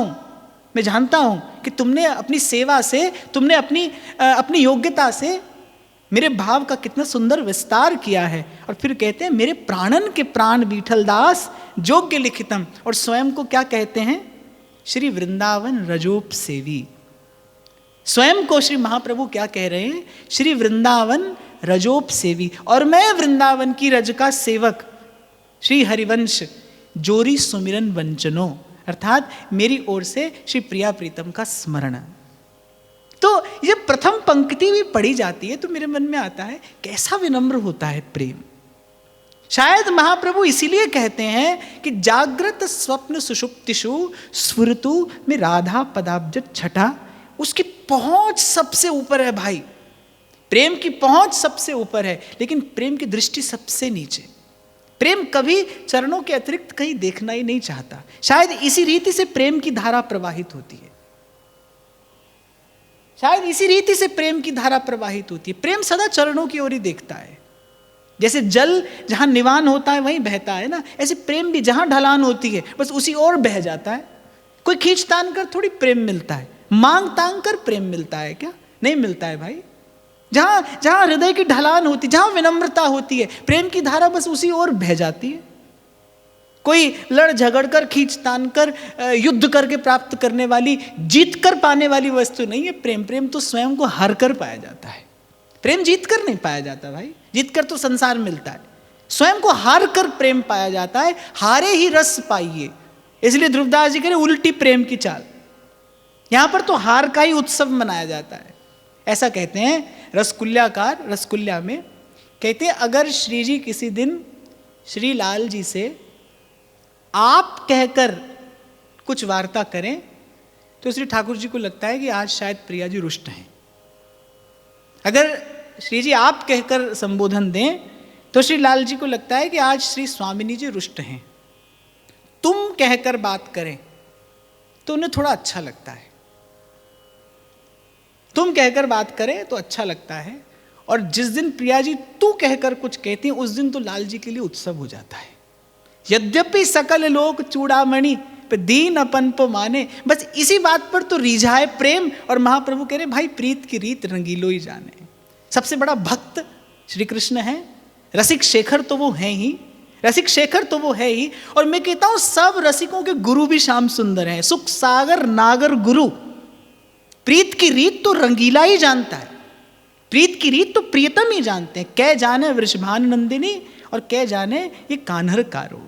हूं कि तुमने अपनी सेवा से, तुमने अपनी योग्यता से मेरे भाव का कितना सुंदर विस्तार किया है। और फिर कहते हैं मेरे प्राणन के प्राण विठलदास जोग्य लिखितम, और स्वयं को क्या कहते हैं? श्री वृंदावन रजोप सेवी। स्वयं को श्री महाप्रभु क्या कह रहे हैं? श्री वृंदावन रजोप सेवी, और मैं वृंदावन की रज का सेवक श्री हरिवंश जोरी सुमिरन वंचनो, अर्थात मेरी ओर से श्री प्रिया प्रीतम का स्मरण। तो ये प्रथम पंक्ति भी पढ़ी जाती है तो मेरे मन में आता है कैसा विनम्र होता है प्रेम। शायद महाप्रभु इसीलिए कहते हैं कि जागृत स्वप्न सुषुप्तिषु स्फुरतु में राधा पदाब्ज छठा। उसकी पहुंच सबसे ऊपर है भाई, प्रेम की पहुंच सबसे ऊपर है, लेकिन प्रेम की दृष्टि सबसे नीचे। प्रेम कभी चरणों के अतिरिक्त कहीं देखना ही नहीं चाहता। शायद इसी रीति से प्रेम की धारा प्रवाहित होती है, शायद इसी रीति से प्रेम की धारा प्रवाहित होती है। प्रेम सदा चरणों की ओर ही देखता है। जैसे जल जहाँ निवान होता है वहीं बहता है ना, ऐसे प्रेम भी जहाँ ढलान होती है बस उसी ओर बह जाता है। कोई खींच तान कर थोड़ी प्रेम मिलता है, मांग तांग कर प्रेम मिलता है क्या? नहीं मिलता है भाई। जहाँ जहाँ हृदय की ढलान होती, जहाँ विनम्रता होती है, प्रेम की धारा बस उसी ओर बह जाती है। कोई लड़ झगड़ कर, खींच तान कर, युद्ध करके प्राप्त करने वाली, जीत कर पाने वाली वस्तु नहीं है प्रेम। प्रेम तो स्वयं को हार कर पाया जाता है। प्रेम जीत कर नहीं पाया जाता भाई, जीत कर तो संसार मिलता है, स्वयं को हार कर प्रेम पाया जाता है। हारे ही रस पाइए, इसलिए ध्रुवदास जी कह रहे उल्टी प्रेम की चाल। यहां पर तो हार का ही उत्सव मनाया जाता है। ऐसा कहते हैं रसकुल्लाकार, रसकुल्ला में कहते हैं अगर श्री जी किसी दिन श्री लाल जी से आप कहकर कुछ वार्ता करें तो श्री ठाकुर जी को लगता है कि आज शायद प्रिया जी रुष्ट हैं। अगर श्री जी आप कहकर संबोधन दें तो श्री लाल जी को लगता है कि आज श्री स्वामिनी जी रुष्ट हैं। तुम कहकर बात करें तो उन्हें थोड़ा अच्छा लगता है, तुम कहकर बात करें तो अच्छा लगता है। और जिस दिन प्रिया जी तू कहकर कुछ कहती हैं उस दिन तो लाल जी के लिए उत्सव हो जाता है। यद्यपि सकल लोक चूड़ामणि पे दीन अपन को माने, बस इसी बात पर तो रिझाए प्रेम। और महाप्रभु कह रहे भाई प्रीत की रीत रंगीलो ही जाने। सबसे बड़ा भक्त श्री कृष्ण है, रसिक शेखर तो वो हैं ही, रसिक शेखर तो वो है ही। और मैं कहता हूं सब रसिकों के गुरु भी श्याम सुंदर हैं, सुख सागर नागर गुरु। प्रीत की रीत तो रंगीला ही जानता है, प्रीत की रीत तो प्रियतम ही जानते हैं। कै जाने वृषभान नंदिनी और कै जाने ये कान्हर कारो।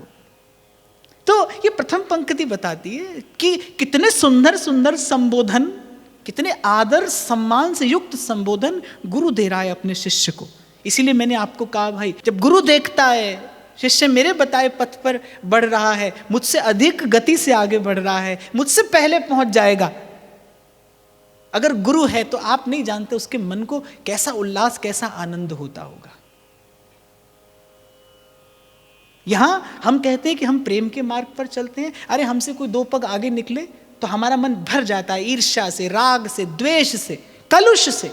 तो ये प्रथम पंक्ति बताती है कि कितने सुंदर सुंदर संबोधन, कितने आदर सम्मान से युक्त संबोधन गुरु दे रहा है अपने शिष्य को। इसीलिए मैंने आपको कहा भाई जब गुरु देखता है शिष्य मेरे बताए पथ पर बढ़ रहा है, मुझसे अधिक गति से आगे बढ़ रहा है, मुझसे पहले पहुंच जाएगा, अगर गुरु है तो आप नहीं जानते उसके मन को कैसा उल्लास, कैसा आनंद होता होगा। यहां हम कहते हैं कि हम प्रेम के मार्ग पर चलते हैं, अरे हमसे कोई दो पग आगे निकले तो हमारा मन भर जाता है ईर्ष्या से, राग से, द्वेष से, कलुष से।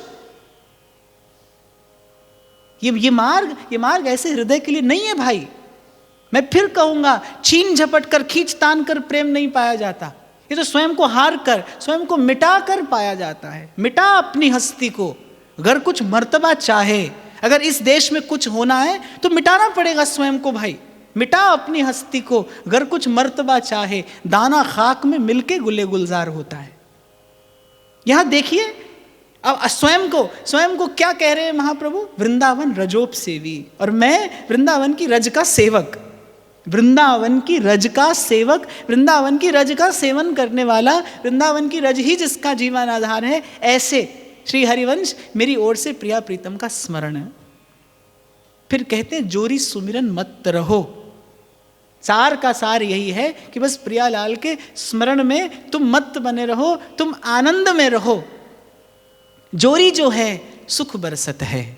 ये मार्ग ऐसे हृदय के लिए नहीं है भाई। मैं फिर कहूंगा छीन झपट कर, खींच तान कर प्रेम नहीं पाया जाता। ये तो स्वयं को हार कर, स्वयं को मिटा कर पाया जाता है। मिटा अपनी हस्ती को, अगर कुछ मर्तबा चाहे, अगर इस देश में कुछ होना है तो मिटाना पड़ेगा स्वयं को भाई। मिटा अपनी हस्ती को, अगर कुछ मर्तबा चाहे, दाना खाक में मिलके गुले गुलजार होता है। यहां देखिए अब स्वयं को क्या कह रहे हैं महाप्रभु, वृंदावन रजोप सेवी, और मैं वृंदावन की रज का सेवक, वृंदावन की रज का सेवक, वृंदावन की रज का सेवन करने वाला, वृंदावन की रज ही जिसका जीवन आधार है, ऐसे श्री हरिवंश मेरी ओर से प्रिया प्रीतम का स्मरण है। फिर कहते हैं जोरी सुमिरन मत रहो। सार का सार यही है कि बस प्रियालाल के स्मरण में तुम मत बने रहो, तुम आनंद में रहो। जोरी जो है सुख बरसत है।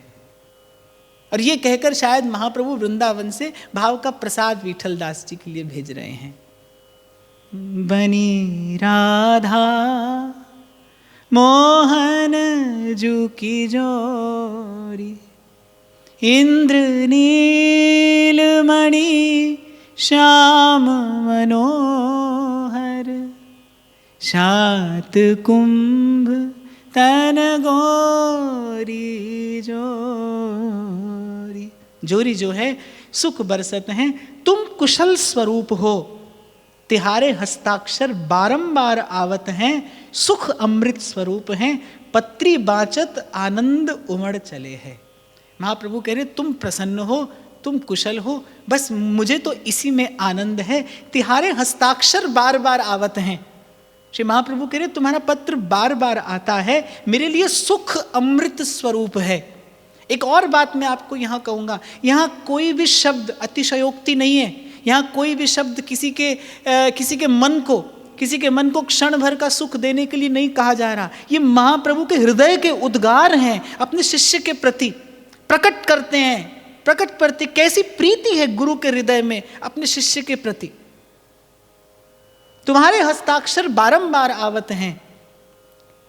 और ये कहकर शायद महाप्रभु वृंदावन से भाव का प्रसाद विठल दास जी के लिए भेज रहे हैं। बनी राधा मोहन जू की जोरी, इंद्र नीलमणि श्याम मनोहर, शात कुंभ तन गोरी जोरी। जोरी जो है सुख बरसत हैं, तुम कुशल स्वरूप हो, तिहारे हस्ताक्षर बारंबार आवत हैं, सुख अमृत स्वरूप हैं, पत्री बाचत आनंद उमड़ चले हैं। महाप्रभु कह रहे तुम प्रसन्न हो, तुम कुशल हो, बस मुझे तो इसी में आनंद है। तिहारे हस्ताक्षर बार बार आवत हैं। श्री महाप्रभु कह रहे तुम्हारा पत्र बार बार आता है, मेरे लिए सुख अमृत स्वरूप है। एक और बात मैं आपको यहाँ कहूँगा, यहाँ कोई भी शब्द अतिशयोक्ति नहीं है। यहाँ कोई भी शब्द किसी के मन को क्षण भर का सुख देने के लिए नहीं कहा जा रहा। ये महाप्रभु के हृदय के उद्गार हैं, अपने शिष्य के प्रति प्रकट करते हैं। प्रकट करते कैसी प्रीति है गुरु के हृदय में अपने शिष्य के प्रति। तुम्हारे हस्ताक्षर बारंबार आवत हैं,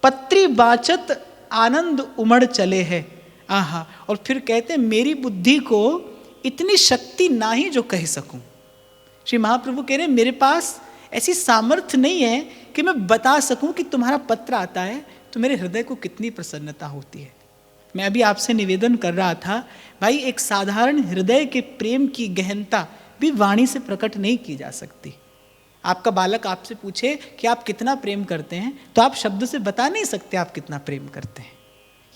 पत्री बाचत आनंद उमड़ चले हैं। आहा। और फिर कहते हैं मेरी बुद्धि को इतनी शक्ति ना ही जो कह सकूं। श्री महाप्रभु कह रहे हैं मेरे पास ऐसी सामर्थ्य नहीं है कि मैं बता सकूं कि तुम्हारा पत्र आता है तो मेरे हृदय को कितनी प्रसन्नता होती है। मैं अभी आपसे निवेदन कर रहा था, भाई एक साधारण हृदय के प्रेम की गहनता भी वाणी से प्रकट नहीं की जा सकती। आपका बालक आपसे पूछे कि आप कितना प्रेम करते हैं, तो आप शब्द से बता नहीं सकते आप कितना प्रेम करते हैं।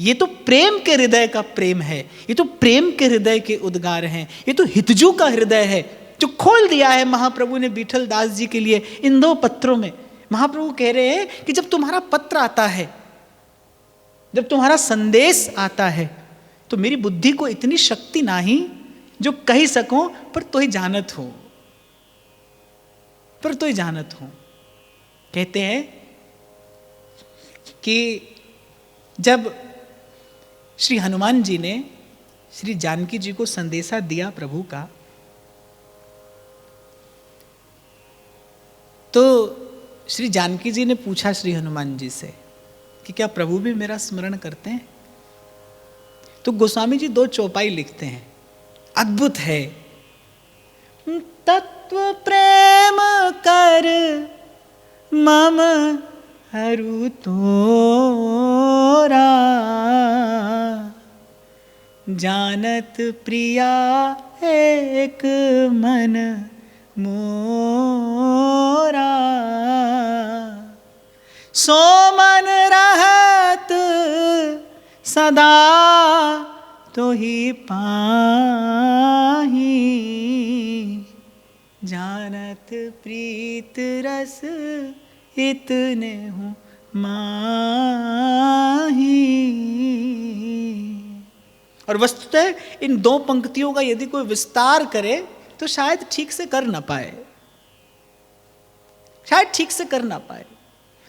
ये तो प्रेम के हृदय का प्रेम है, ये तो प्रेम के हृदय के उद्गार हैं, ये तो हितजू का हृदय है जो खोल दिया है महाप्रभु ने विठल दास जी के लिए इन 2 पत्रों में। महाप्रभु कह रहे हैं कि जब तुम्हारा पत्र आता है, जब तुम्हारा संदेश आता है, तो मेरी बुद्धि को इतनी शक्ति नाही जो कही सको, पर तो ही जानत हो, पर तो ही जानत हो। कहते हैं कि जब श्री हनुमान जी ने श्री जानकी जी को संदेशा दिया प्रभु का, तो श्री जानकी जी ने पूछा श्री हनुमान जी से कि क्या प्रभु भी मेरा स्मरण करते हैं? तो गोस्वामी जी 2 चौपाई लिखते हैं, अद्भुत है। तत्व प्रेम कर मम हरु तोरा, जानत प्रिया एक मन मोरा, सो मन रहत सदा तो ही पाही, जानत प्रीत रस इतने हूँ माही। और वस्तुतः इन 2 पंक्तियों का यदि कोई विस्तार करे तो शायद ठीक से कर ना पाए, शायद ठीक से कर ना पाए।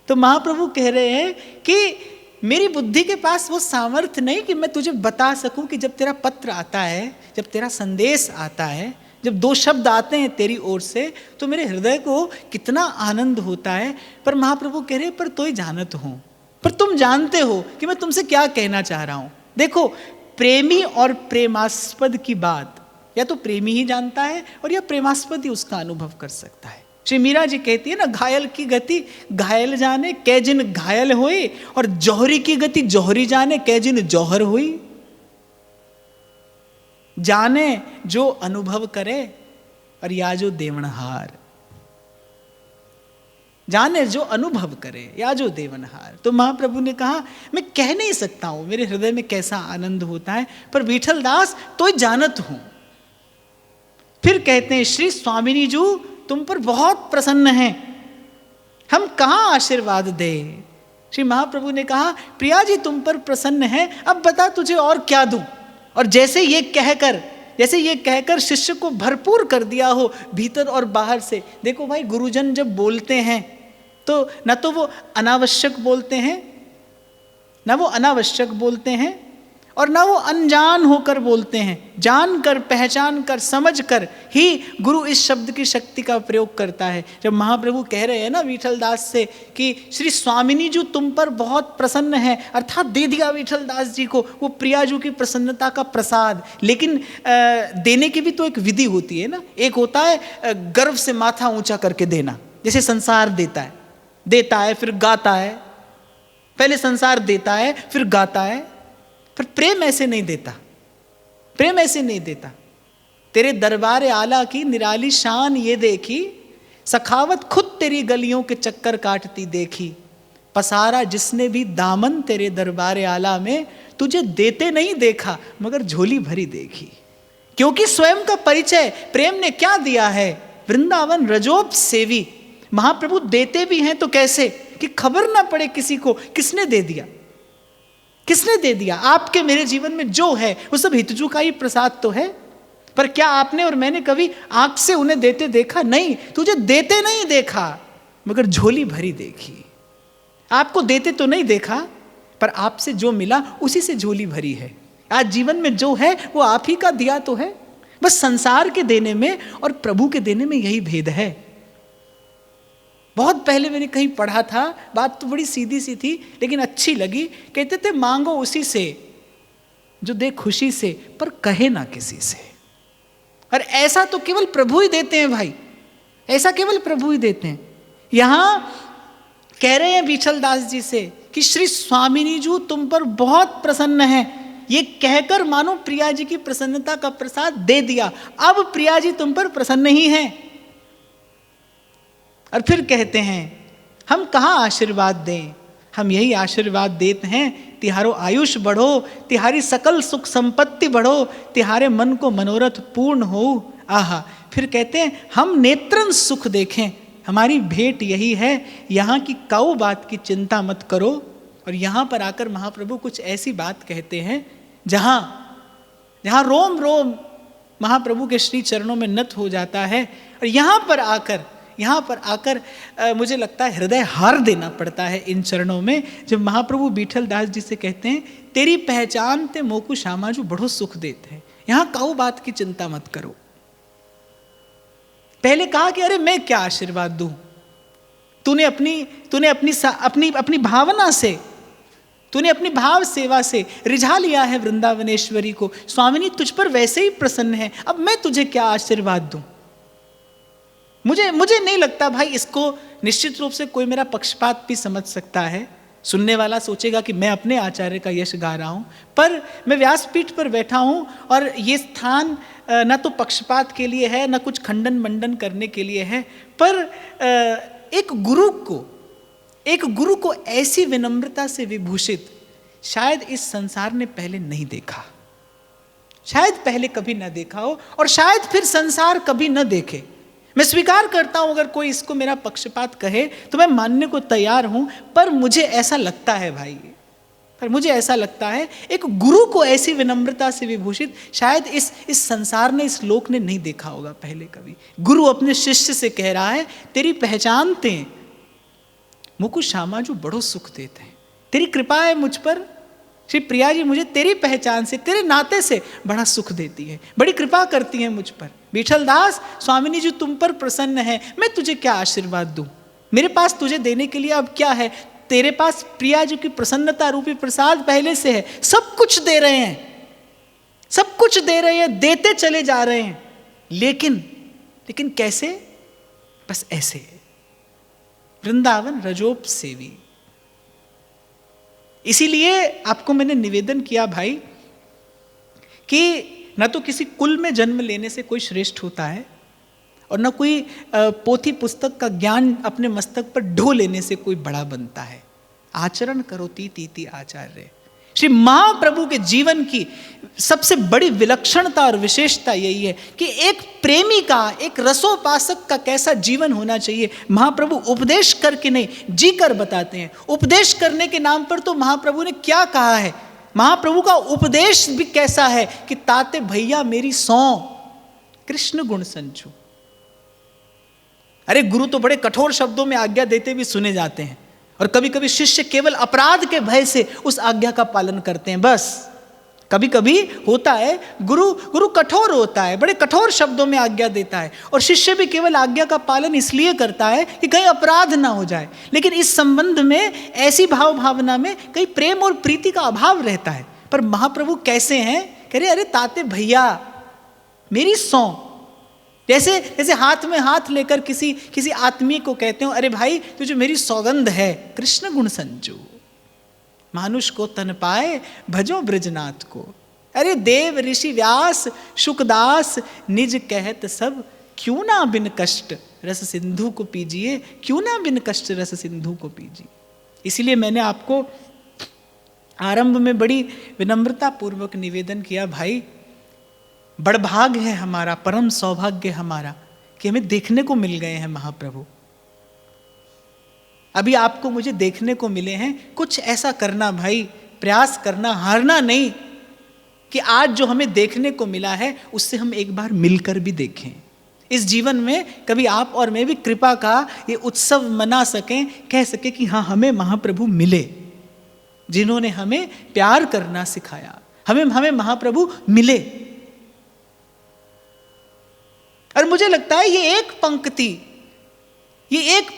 तो महाप्रभु कह रहे हैं कि मेरी बुद्धि के पास वो सामर्थ्य नहीं कि मैं तुझे बता सकूं कि जब तेरा पत्र आता है, जब तेरा संदेश आता है, जब 2 शब्द आते हैं तेरी ओर से, तो मेरे हृदय को कितना आनंद होता है। पर महाप्रभु कह रहे पर तो ही जानत हूं, पर तुम जानते हो कि मैं तुमसे क्या कहना चाह रहा हूं। देखो, प्रेमी और प्रेमास्पद की बात या तो प्रेमी ही जानता है और या प्रेमास्पद ही उसका अनुभव कर सकता है। श्री मीरा जी कहती है ना, घायल की गति घायल जाने कै जिन घायल होई, और जौहरी की गति जौहरी जाने कै जिन जौहर हुई। जाने जो अनुभव करे और या जो देवनहार, जाने जो अनुभव करे या जो देवनहार। तो महाप्रभु ने कहा मैं कह नहीं सकता हूं मेरे हृदय में कैसा आनंद होता है, पर विठल दास तो जानत हूं। फिर कहते हैं श्री स्वामिनी जी तुम पर बहुत प्रसन्न हैं, हम कहाँ आशीर्वाद दे। श्री महाप्रभु ने कहा प्रिया जी तुम पर प्रसन्न है, अब बता तुझे और क्या दूं। और जैसे ये कहकर शिष्य को भरपूर कर दिया हो भीतर और बाहर से। देखो भाई, गुरुजन जब बोलते हैं तो न तो वो अनावश्यक बोलते हैं, न वो अनावश्यक बोलते हैं, और ना वो अनजान होकर बोलते हैं। जानकर, पहचान कर, समझ कर ही गुरु इस शब्द की शक्ति का प्रयोग करता है। जब महाप्रभु कह रहे हैं ना विठल दास से कि श्री स्वामिनी जी तुम पर बहुत प्रसन्न है, अर्थात दे दिया विठल दास जी को वो प्रियाजू की प्रसन्नता का प्रसाद। लेकिन देने की भी तो एक विधि होती है ना। एक होता है गर्व से माथा ऊंचा करके देना, जैसे संसार देता है फिर गाता है। पहले संसार देता है फिर गाता है, पर प्रेम ऐसे नहीं देता, प्रेम ऐसे नहीं देता। तेरे दरबार आला की निराली शान ये देखी, सखावत खुद तेरी गलियों के चक्कर काटती देखी। पसारा जिसने भी दामन तेरे दरबार आला में, तुझे देते नहीं देखा मगर झोली भरी देखी। क्योंकि स्वयं का परिचय प्रेम ने क्या दिया है, वृंदावन रजोप सेवी। महाप्रभु देते भी हैं तो कैसे कि खबर ना पड़े किसी को किसने दे दिया, किसने दे दिया। आपके मेरे जीवन में जो है वो सब हितजू का ही प्रसाद तो है, पर क्या आपने और मैंने कभी आंख से उन्हें देते देखा? नहीं, तुझे देते नहीं देखा मगर झोली भरी देखी। आपको देते तो नहीं देखा, पर आपसे जो मिला उसी से झोली भरी है। आज जीवन में जो है वो आप ही का दिया तो है। बस संसार के देने में और प्रभु के देने में यही भेद है। बहुत पहले मैंने कहीं पढ़ा था, बात तो बड़ी सीधी सी थी लेकिन अच्छी लगी। कहते थे मांगो उसी से जो दे खुशी से, पर कहे ना किसी से। और ऐसा तो केवल प्रभु ही देते हैं भाई, ऐसा केवल प्रभु ही देते हैं। यहां कह रहे हैं विठल दास जी से कि श्री स्वामिनी जी तुम पर बहुत प्रसन्न है। ये कहकर मानो प्रिया जी की प्रसन्नता का प्रसाद दे दिया, अब प्रिया जी तुम पर प्रसन्न ही हैं। और फिर कहते हैं हम कहाँ आशीर्वाद दें, हम यही आशीर्वाद देते हैं तिहारो आयुष बढ़ो, तिहारी सकल सुख संपत्ति बढ़ो, तिहारे मन को मनोरथ पूर्ण हो। आहा, फिर कहते हैं हम नेत्रन सुख देखें, हमारी भेंट यही है, यहाँ की काऊ बात की चिंता मत करो। और यहाँ पर आकर महाप्रभु कुछ ऐसी बात कहते हैं जहाँ रोम रोम महाप्रभु के श्री चरणों में नत हो जाता है। और यहाँ पर आकर मुझे लगता है हृदय हार देना पड़ता है इन चरणों में, जब महाप्रभु विठल दास जी से कहते हैं तेरी पहचान ते मोकु श्यामाजू बड़ो सुख देते हैं, यहाँ काऊ बात की चिंता मत करो। पहले कहा कि अरे मैं क्या आशीर्वाद दूं, तूने अपनी भावना से, तूने अपनी भाव सेवा से रिझा लिया है वृंदावनेश्वरी को, स्वामिनी तुझ पर वैसे ही प्रसन्न है, अब मैं तुझे क्या आशीर्वाद दूं। मुझे नहीं लगता भाई इसको निश्चित रूप से कोई मेरा पक्षपात भी समझ सकता है। सुनने वाला सोचेगा कि मैं अपने आचार्य का यश गा रहा हूं, पर मैं व्यासपीठ पर बैठा हूं और ये स्थान न तो पक्षपात के लिए है, न कुछ खंडन मंडन करने के लिए है, पर एक गुरु को ऐसी विनम्रता से विभूषित शायद इस संसार ने पहले नहीं देखा, शायद पहले कभी न देखा हो, और शायद फिर संसार कभी न देखे। मैं स्वीकार करता हूं अगर कोई इसको मेरा पक्षपात कहे तो मैं मानने को तैयार हूं, पर मुझे ऐसा लगता है भाई, पर मुझे ऐसा लगता है एक गुरु को ऐसी विनम्रता से विभूषित शायद इस संसार ने, इस लोक ने नहीं देखा होगा पहले कभी। गुरु अपने शिष्य से कह रहा है तेरी पहचानते मुकु श्यामाजू बड़ो सुख देते हैं, तेरी कृपा है मुझ पर श्री प्रिया जी, मुझे तेरी पहचान से, तेरे नाते से बड़ा सुख देती है, बड़ी कृपा करती है मुझ पर। विठल दास, स्वामिनी जी तुम पर प्रसन्न है, मैं तुझे क्या आशीर्वाद दूं, मेरे पास तुझे देने के लिए अब क्या है, तेरे पास प्रिया जी की प्रसन्नता रूपी प्रसाद पहले से है, सब कुछ दे रहे हैं, सब कुछ दे रहे हैं, देते चले जा रहे हैं, लेकिन कैसे, बस ऐसे, वृंदावन रजोप सेवी। इसीलिए आपको मैंने निवेदन किया भाई कि न तो किसी कुल में जन्म लेने से कोई श्रेष्ठ होता है, और न कोई पोथी पुस्तक का ज्ञान अपने मस्तक पर ढो लेने से कोई बड़ा बनता है। आचरण करो तीति आचार्य। श्री महाप्रभु के जीवन की सबसे बड़ी विलक्षणता और विशेषता यही है कि एक प्रेमी का, एक रसोपासक का कैसा जीवन होना चाहिए, महाप्रभु उपदेश करके नहीं, जी कर बताते हैं। उपदेश करने के नाम पर तो महाप्रभु ने क्या कहा है, महाप्रभु का उपदेश भी कैसा है कि ताते भैया मेरी सौ कृष्ण गुण संचू। अरे गुरु तो बड़े कठोर शब्दों में आज्ञा देते भी सुने जाते हैं, और कभी कभी शिष्य केवल अपराध के भय से उस आज्ञा का पालन करते हैं। बस कभी कभी होता है गुरु कठोर होता है, बड़े कठोर शब्दों में आज्ञा देता है, और शिष्य भी केवल आज्ञा का पालन इसलिए करता है कि कहीं अपराध ना हो जाए। लेकिन इस संबंध में, ऐसी भावना में कहीं प्रेम और प्रीति का अभाव रहता है। पर महाप्रभु कैसे हैं, कह रहे अरे ताते भैया मेरी सौ, जैसे हाथ में हाथ लेकर किसी आत्मीय को कहते हो, अरे भाई तुझे मेरी सौगंध है, कृष्ण गुण संजू। मानुष को तन पाए भजो ब्रजनाथ को। अरे देव ऋषि व्यास शुकदास निज कहत सब, क्यों ना बिन कष्ट रस सिंधु को पीजिए, क्यों ना बिन कष्ट रस सिंधु को पीजिए। इसीलिए मैंने आपको आरंभ में बड़ी विनम्रता पूर्वक निवेदन किया, भाई बड़भाग है हमारा, परम सौभाग्य हमारा कि हमें देखने को मिल गए हैं महाप्रभु। अभी आपको मुझे देखने को मिले हैं, कुछ ऐसा करना भाई, प्रयास करना, हारना नहीं, कि आज जो हमें देखने को मिला है उससे हम एक बार मिलकर भी देखें। इस जीवन में कभी आप और मैं भी कृपा का ये उत्सव मना सकें, कह सके कि हाँ हमें महाप्रभु मिले, जिन्होंने हमें प्यार करना सिखाया, हमें महाप्रभु मिले। और मुझे लगता है ये एक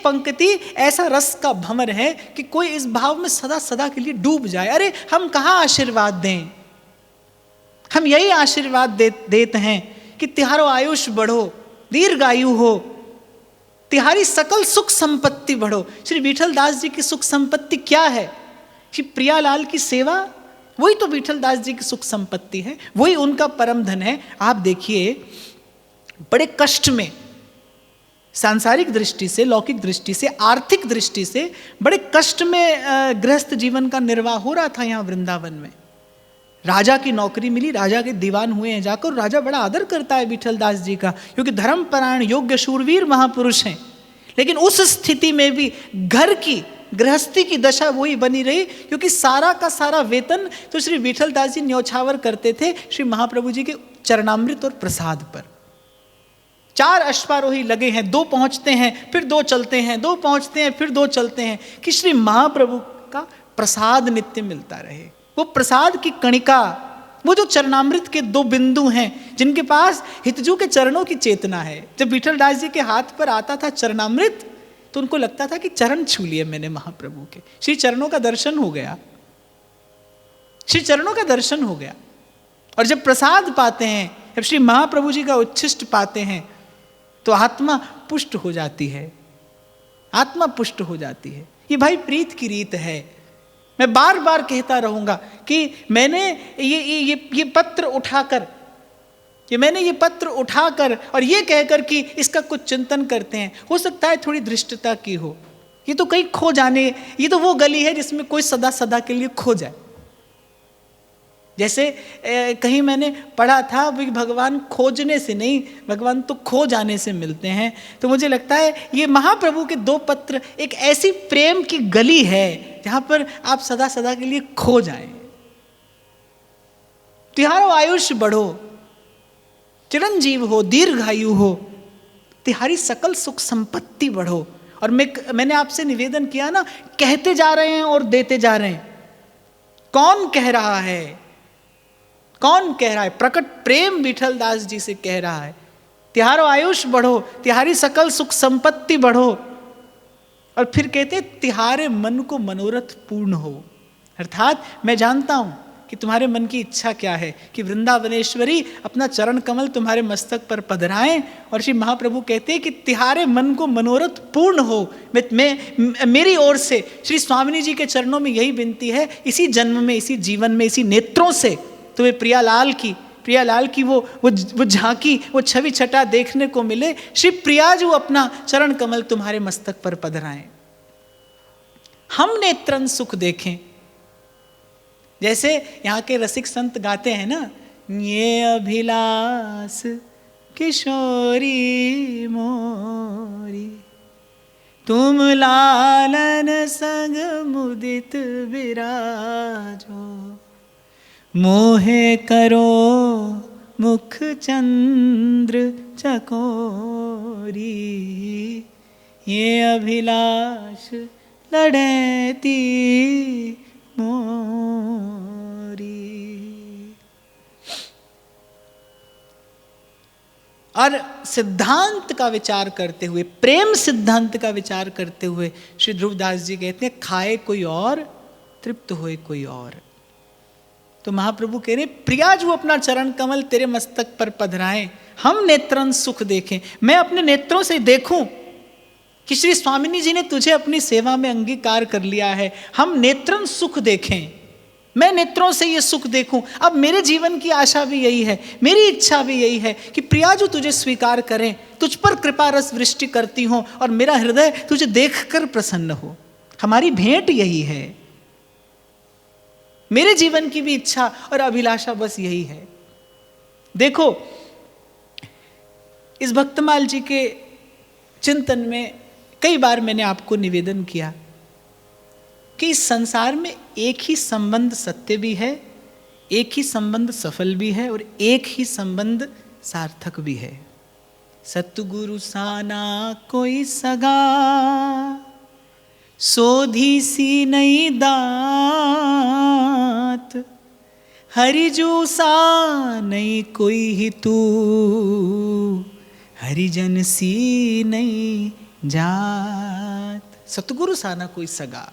पंक्ति ऐसा रस का भंवर है कि कोई इस भाव में सदा सदा के लिए डूब जाए। अरे हम कहाँ आशीर्वाद दें, हम यही आशीर्वाद देते हैं कि तिहारो आयुष बढ़ो, दीर्घायु हो, तिहारी सकल सुख संपत्ति बढ़ो। श्री विठल दास जी की सुख संपत्ति क्या है? श्री प्रियालाल की सेवा, वही तो विठल दास जी की सुख संपत्ति है, वही उनका परम धन है। आप देखिए, बड़े कष्ट में, सांसारिक दृष्टि से, लौकिक दृष्टि से, आर्थिक दृष्टि से बड़े कष्ट में गृहस्थ जीवन का निर्वाह हो रहा था यहाँ वृंदावन में। राजा की नौकरी मिली, राजा के दीवान हुए हैं जाकर, राजा बड़ा आदर करता है विठल दास जी का, क्योंकि धर्मपरायण योग्य शूरवीर महापुरुष हैं। लेकिन उस स्थिति में भी घर की गृहस्थी की दशा वही बनी रही, क्योंकि सारा का सारा वेतन तो श्री विठल दास जी न्यौछावर करते थे श्री महाप्रभु जी के चरणामृत और प्रसाद पर। 4 अश्वारोही लगे हैं, 2 पहुंचते हैं फिर 2 चलते हैं, 2 पहुंचते हैं फिर 2 चलते हैं, कि श्री महाप्रभु का प्रसाद नित्य मिलता रहे। वो प्रसाद की कणिका, वो जो चरणामृत के 2 बिंदु हैं, जिनके पास हितजू के चरणों की चेतना है। जब विठल दास जी के हाथ पर आता था चरणामृत, तो उनको लगता था कि चरण छू लिए मैंने महाप्रभु के, श्री चरणों का दर्शन हो गया, श्री चरणों का दर्शन हो गया। और जब प्रसाद पाते हैं, जब श्री महाप्रभु जी का उच्छिष्ट पाते हैं, तो आत्मा पुष्ट हो जाती है, आत्मा पुष्ट हो जाती है। ये भाई प्रीत की रीत है। मैं बार बार कहता रहूंगा कि मैंने ये पत्र उठाकर, मैंने ये पत्र उठाकर और ये कहकर कि इसका कुछ चिंतन करते हैं, हो सकता है थोड़ी धृष्टता की हो, ये तो कहीं खो जाने, ये तो वो गली है जिसमें कोई सदा सदा के लिए खो जाए। जैसे कहीं मैंने पढ़ा था कि भगवान खोजने से नहीं, भगवान तो खो जाने से मिलते हैं। तो मुझे लगता है ये महाप्रभु के 2 पत्र एक ऐसी प्रेम की गली है जहां पर आप सदा सदा के लिए खो जाएं। तिहारो आयुष बढ़ो, चिरंजीव हो, दीर्घायु हो, तिहारी सकल सुख संपत्ति बढ़ो। और मैंने आपसे निवेदन किया ना, कहते जा रहे हैं और देते जा रहे हैं। कौन कह रहा है? कौन कह रहा है? प्रकट प्रेम विठल दास जी से कह रहा है, तिहारो आयुष बढ़ो, तिहारी सकल सुख संपत्ति बढ़ो। और फिर कहते तिहारे मन को मनोरथ पूर्ण हो। अर्थात मैं जानता हूं कि तुम्हारे मन की इच्छा क्या है, कि वृंदावनेश्वरी अपना चरण कमल तुम्हारे मस्तक पर पधराएं। और श्री महाप्रभु कहते हैं कि तिहारे मन को मनोरथ पूर्ण हो। मेरी ओर से श्री स्वामिनी जी के चरणों में यही विनती है, इसी जन्म में, इसी जीवन में, इसी नेत्रों से तुम्हें प्रियालाल की वो झांकी, वो छवि छटा देखने को मिले। श्री प्रिया जो अपना चरण कमल तुम्हारे मस्तक पर पधराएं, हम नेत्रन सुख देखें। जैसे यहाँ के रसिक संत गाते हैं ना, ये अभिलाष किशोरी मोरी, तुम लालन संग मुदित विराजो, मोहे करो मुख चंद्र चकोरी, ये अभिलाष लड़ती मोरी। और सिद्धांत का विचार करते हुए, प्रेम सिद्धांत का विचार करते हुए श्री ध्रुवदास जी कहते हैं, खाए कोई और तृप्त होए कोई और। तो महाप्रभु कह रहे, प्रिया जो अपना चरण कमल तेरे मस्तक पर पधराएं, हम नेत्रन सुख देखें। मैं अपने नेत्रों से देखूं कि श्री स्वामिनी जी ने तुझे अपनी सेवा में अंगीकार कर लिया है। हम नेत्रन सुख देखें, मैं नेत्रों से ये सुख देखूं। अब मेरे जीवन की आशा भी यही है, मेरी इच्छा भी यही है कि प्रिया जो तुझे स्वीकार करें, तुझ पर कृपा रस वृष्टि करती हो और मेरा हृदय तुझे देखकर प्रसन्न हो। हमारी भेंट यही है, मेरे जीवन की भी इच्छा और अभिलाषा बस यही है। देखो, इस भक्तमाल जी के चिंतन में कई बार मैंने आपको निवेदन किया कि इस संसार में एक ही संबंध सत्य भी है, एक ही संबंध सफल भी है और एक ही संबंध सार्थक भी है। सतगुरु साना कोई सगा, सोधी सी नई दात, हरिजू सा नहीं कोई ही तू, हरिजन सी नहीं जात। सतगुरु साना कोई सगा,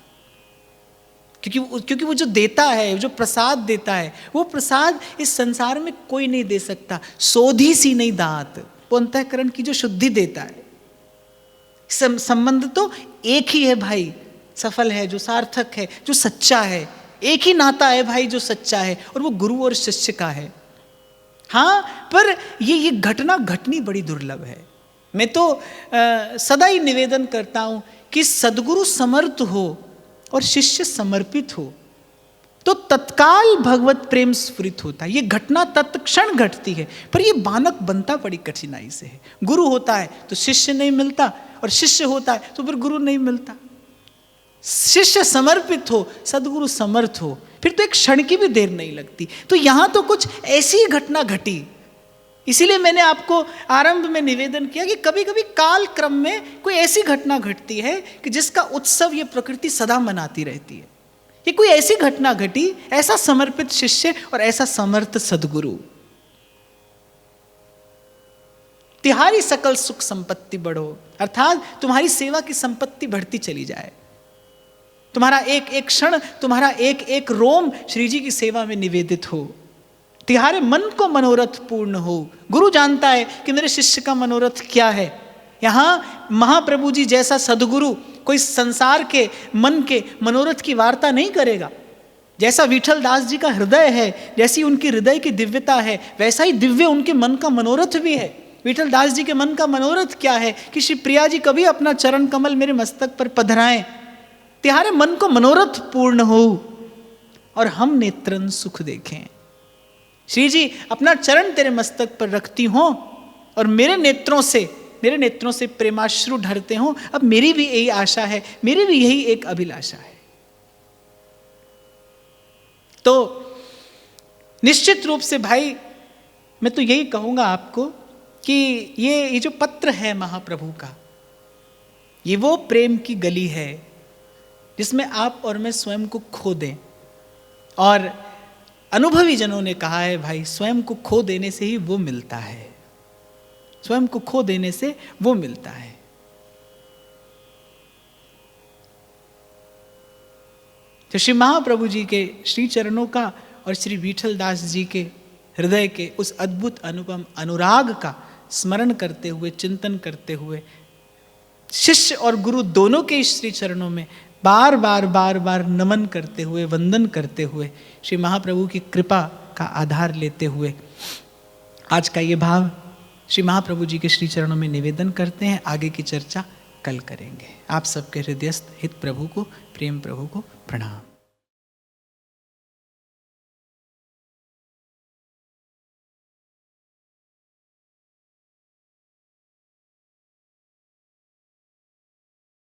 क्योंकि वो जो देता है, जो प्रसाद देता है, वो प्रसाद इस संसार में कोई नहीं दे सकता। सोधी सी नहीं दात, वो अंतःकरण की जो शुद्धि देता है। संबंध तो एक ही है भाई, सफल है, जो सार्थक है, जो सच्चा है। एक ही नाता है भाई जो सच्चा है, और वो गुरु और शिष्य का है। हाँ, पर ये घटना घटनी बड़ी दुर्लभ है। मैं तो सदा ही निवेदन करता हूं कि सद्गुरु समर्थ हो और शिष्य समर्पित हो तो तत्काल भगवत प्रेम स्फुरित होता है। ये घटना तत्क्षण घटती है, पर ये बालक बनता बड़ी कठिनाई से है। गुरु होता है तो शिष्य नहीं मिलता, और शिष्य होता है तो फिर गुरु नहीं मिलता। शिष्य समर्पित हो, सद्गुरु समर्थ हो, फिर तो एक क्षण की भी देर नहीं लगती। तो यहां तो कुछ ऐसी घटना घटी। इसीलिए मैंने आपको आरंभ में निवेदन किया कि कभी कभी काल क्रम में कोई ऐसी घटना घटती है कि जिसका उत्सव ये प्रकृति सदा मनाती रहती है। ये कोई ऐसी घटना घटी, ऐसा समर्पित शिष्य और ऐसा समर्थ सद्गुरु। तिहारी सकल सुख संपत्ति बढ़ो, अर्थात तुम्हारी सेवा की संपत्ति बढ़ती चली जाए। तुम्हारा एक एक क्षण, तुम्हारा एक एक रोम श्री जी की सेवा में निवेदित हो। तिहारे मन को मनोरथ पूर्ण हो। गुरु जानता है कि मेरे शिष्य का मनोरथ क्या है। यहाँ महाप्रभु जी जैसा सद्गुरु कोई संसार के मन के मनोरथ की वार्ता नहीं करेगा। जैसा विठल दास जी का हृदय है, जैसी उनकी हृदय की दिव्यता है, वैसा ही दिव्य उनके मन का मनोरथ भी है। विठल दास जी के मन का मनोरथ क्या है कि श्री प्रिया जी कभी अपना चरण कमल मेरे मस्तक पर पधराएं, तिहारे मन को मनोरथ पूर्ण हो और हम नेत्रन सुख देखें। श्री जी अपना चरण तेरे मस्तक पर रखती हो और मेरे नेत्रों से प्रेमाश्रु ढरते हो। अब मेरी भी यही आशा है, मेरी भी यही एक अभिलाषा है। तो निश्चित रूप से भाई मैं तो यही कहूंगा आपको कि ये जो पत्र है महाप्रभु का, ये वो प्रेम की गली है जिसमें आप और मैं स्वयं को खो दें। और अनुभवी जनों ने कहा है भाई, स्वयं को खो देने से ही वो मिलता है, स्वयं को खो देने से वो मिलता है। तो श्री महाप्रभु जी के श्री चरणों का और श्री विठल दास जी के हृदय के उस अद्भुत अनुपम अनुराग का स्मरण करते हुए, चिंतन करते हुए, शिष्य और गुरु दोनों के श्री चरणों में बार बार नमन करते हुए, वंदन करते हुए, श्री महाप्रभु की कृपा का आधार लेते हुए आज का ये भाव श्री महाप्रभु जी के श्री चरणों में निवेदन करते हैं। आगे की चर्चा कल करेंगे। आप सबके हृदयस्थ हित प्रभु को, प्रेम प्रभु को प्रणाम।